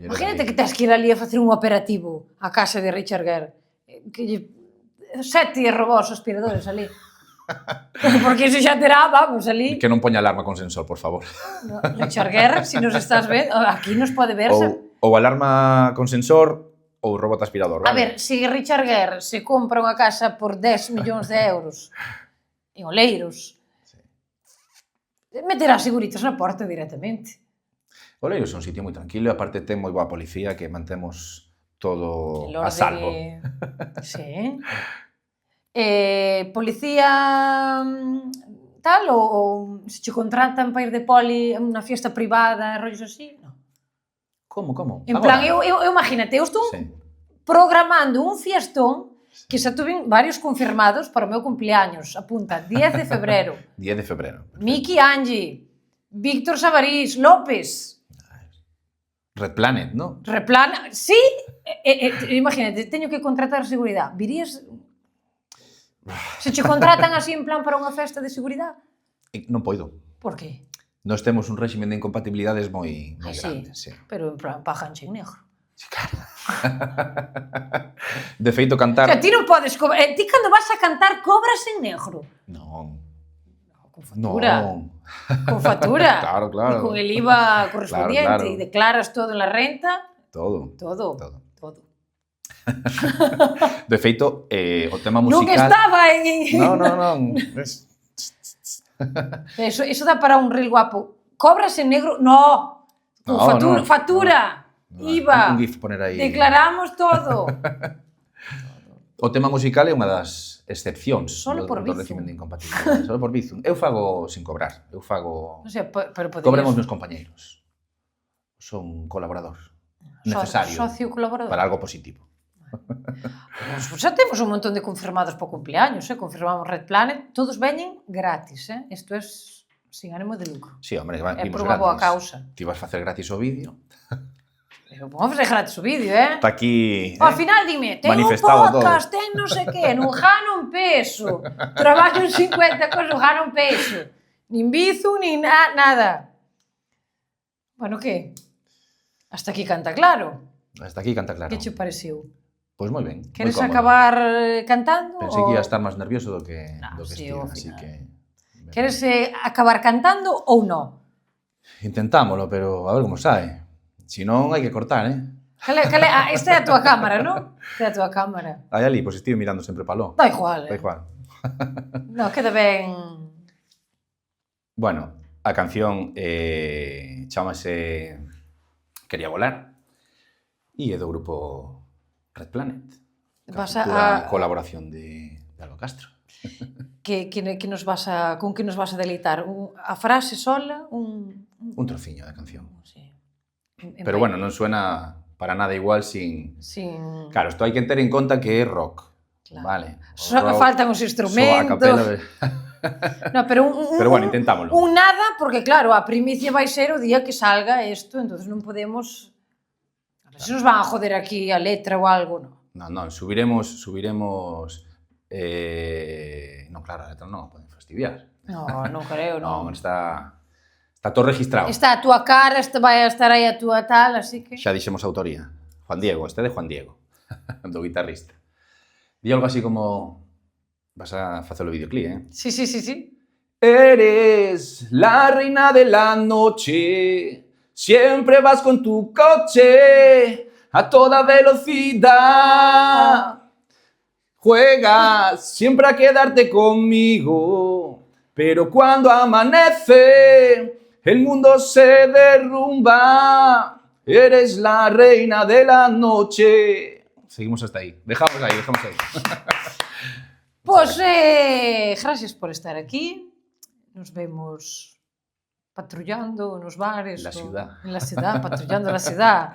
Imagínate que tens que ir ali a facer un operativo á casa de Richard Gere. Que 7 robós aspiradores ali. Porque iso xa terá, vamos, ali. Que non poña alarma con sensor, por favor. No, Richard Gere, si nos estás vendo, aquí nos pode verse. Ou alarma con sensor ou robot aspirador, vale? A ver, se Richard Gere se compra unha casa por 10 millóns de euros en Oleiros, Meterá seguritas na porta directamente. Oleiros é un sitio moi tranquilo e aparte ten moi boa policía que mantemos todo El a orde salvo. Sí. Policía tal, ou se che contratan para ir de poli a unha fiesta privada, rollos así, non. Como? En Agora? plan, eu imagínate, eu estou Sí. programando un fiestón que xa tuve varios confirmados para o meu cumpleaños. Apunta, 10 de febrero. 10 de febrero. Miki Angi, Víctor Sabarís, López, Red Planet, ¿no? Replana... Sí, imagínate, teño que contratar seguridade. Virías... Se che contratan así en plan para unha festa de seguridade? Non poido. Por qué? Nós temos un réximen de incompatibilidades moi grande. Sí. Pero en plan, paganche en negro. Sí, claro. De feito, O cantar... sea, ti non podes... Ti cando vas a cantar cobras en negro. Non. Con factura. Non. Con factura. Claro. E con el IVA correspondiente. Claro. E declaras todo en la renta. Todo. Todo. De feito, o tema Non musical... estaba en... Non. Eso dá para un reel guapo. Cobras en negro? No. Con factura. IVA. Un gif poner aí. Declaramos todo. O tema musical é unha das excepcións Solo por do Bizum. régimen de incompatibilidade. Solo por Bizum. Eu fago sin cobrar. Eu fago... O sea, pero poderías... Cobran os meus compañeiros. Son colaborador necesario Socio colaborador. para algo positivo. Pues xa temos un montón de confirmados para o cumpleaños, confirmamos Red Planet, todos veñen gratis, Isto é sin ánimo de lucro. Sí, hombre, É vimos por unha boa gratis. causa. Ti vas facer gratis o vídeo. Pero vamos a fazer gratis o vídeo, Está aquí... Ao final dime, ten un manifestado podcast, ten non sei que, non gano un peso, traballo en 50 cosas, non gano un peso, nin bizu, nin nada. Bueno, que? Hasta aquí canta claro. Hasta aquí canta claro. Que che pareceu? Pois moi ben. Queres moi cómodo. acabar cantando? Pensei que ia estar máis nervioso do que sí, estivo, ao así final. que... Queres acabar cantando ou non? Intentámolo, pero a ver como sae. Si non, hai que cortar, Esta é a túa cámara, non? Esta é a túa cámara. Aí ali, pois estive mirando sempre paló. Da igual. Da igual. Non, queda ben... Bueno, a canción chamase Quería volar e é do grupo Red Planet. Vas a colaboración de Alba Castro. Con que nos vas a deleitar? A frase sola? Un trociño da canción. Sí. Pero bueno, non suena para nada igual sin... Sin... Claro, isto hai que ter en conta que é rock. Claro. Vale. Rock, faltan os instrumentos. A capela. No, pero pero bueno, intentámoslo. Un nada, porque claro, a primicia vai ser o día que salga isto, entonces non podemos... A ver se nos van a joder aquí a letra ou algo, non? Non, subiremos... Non, claro, a letra non a poden fastidiar. Non creo, non. Non, está todo registrado. Está a túa cara, vai a estar aí a túa tal, así que... Xa dixemos a autoría. Juan Diego, este é de Juan Diego, do guitarrista. Di algo así como... Vas a facer o videoclip, Sí. Eres la reina de la noche, siempre vas con tu coche a toda velocidad. Juegas siempre a quedarte conmigo, pero cuando amanece el mundo se derrumba. Eres la reina de la noche. Seguimos hasta ahí. Dejamos ahí. Pues gracias por estar aquí. Nos vemos patrullando nos bares. En la ciudad, patrullando la ciudad.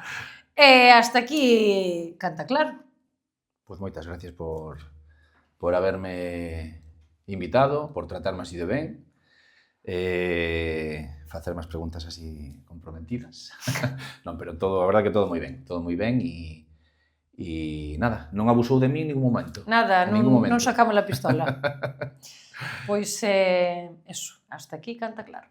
Hasta aquí Canta Claro. Pues moitas gracias por haberme invitado, por tratarme así de ben, facer máis preguntas así comprometidas. Non, pero todo, a verdade que todo moi ben e nada, non abusou de mí en ningún momento. Nada, non sacamos a pistola. Pois, eso, hasta aquí Canta Claro.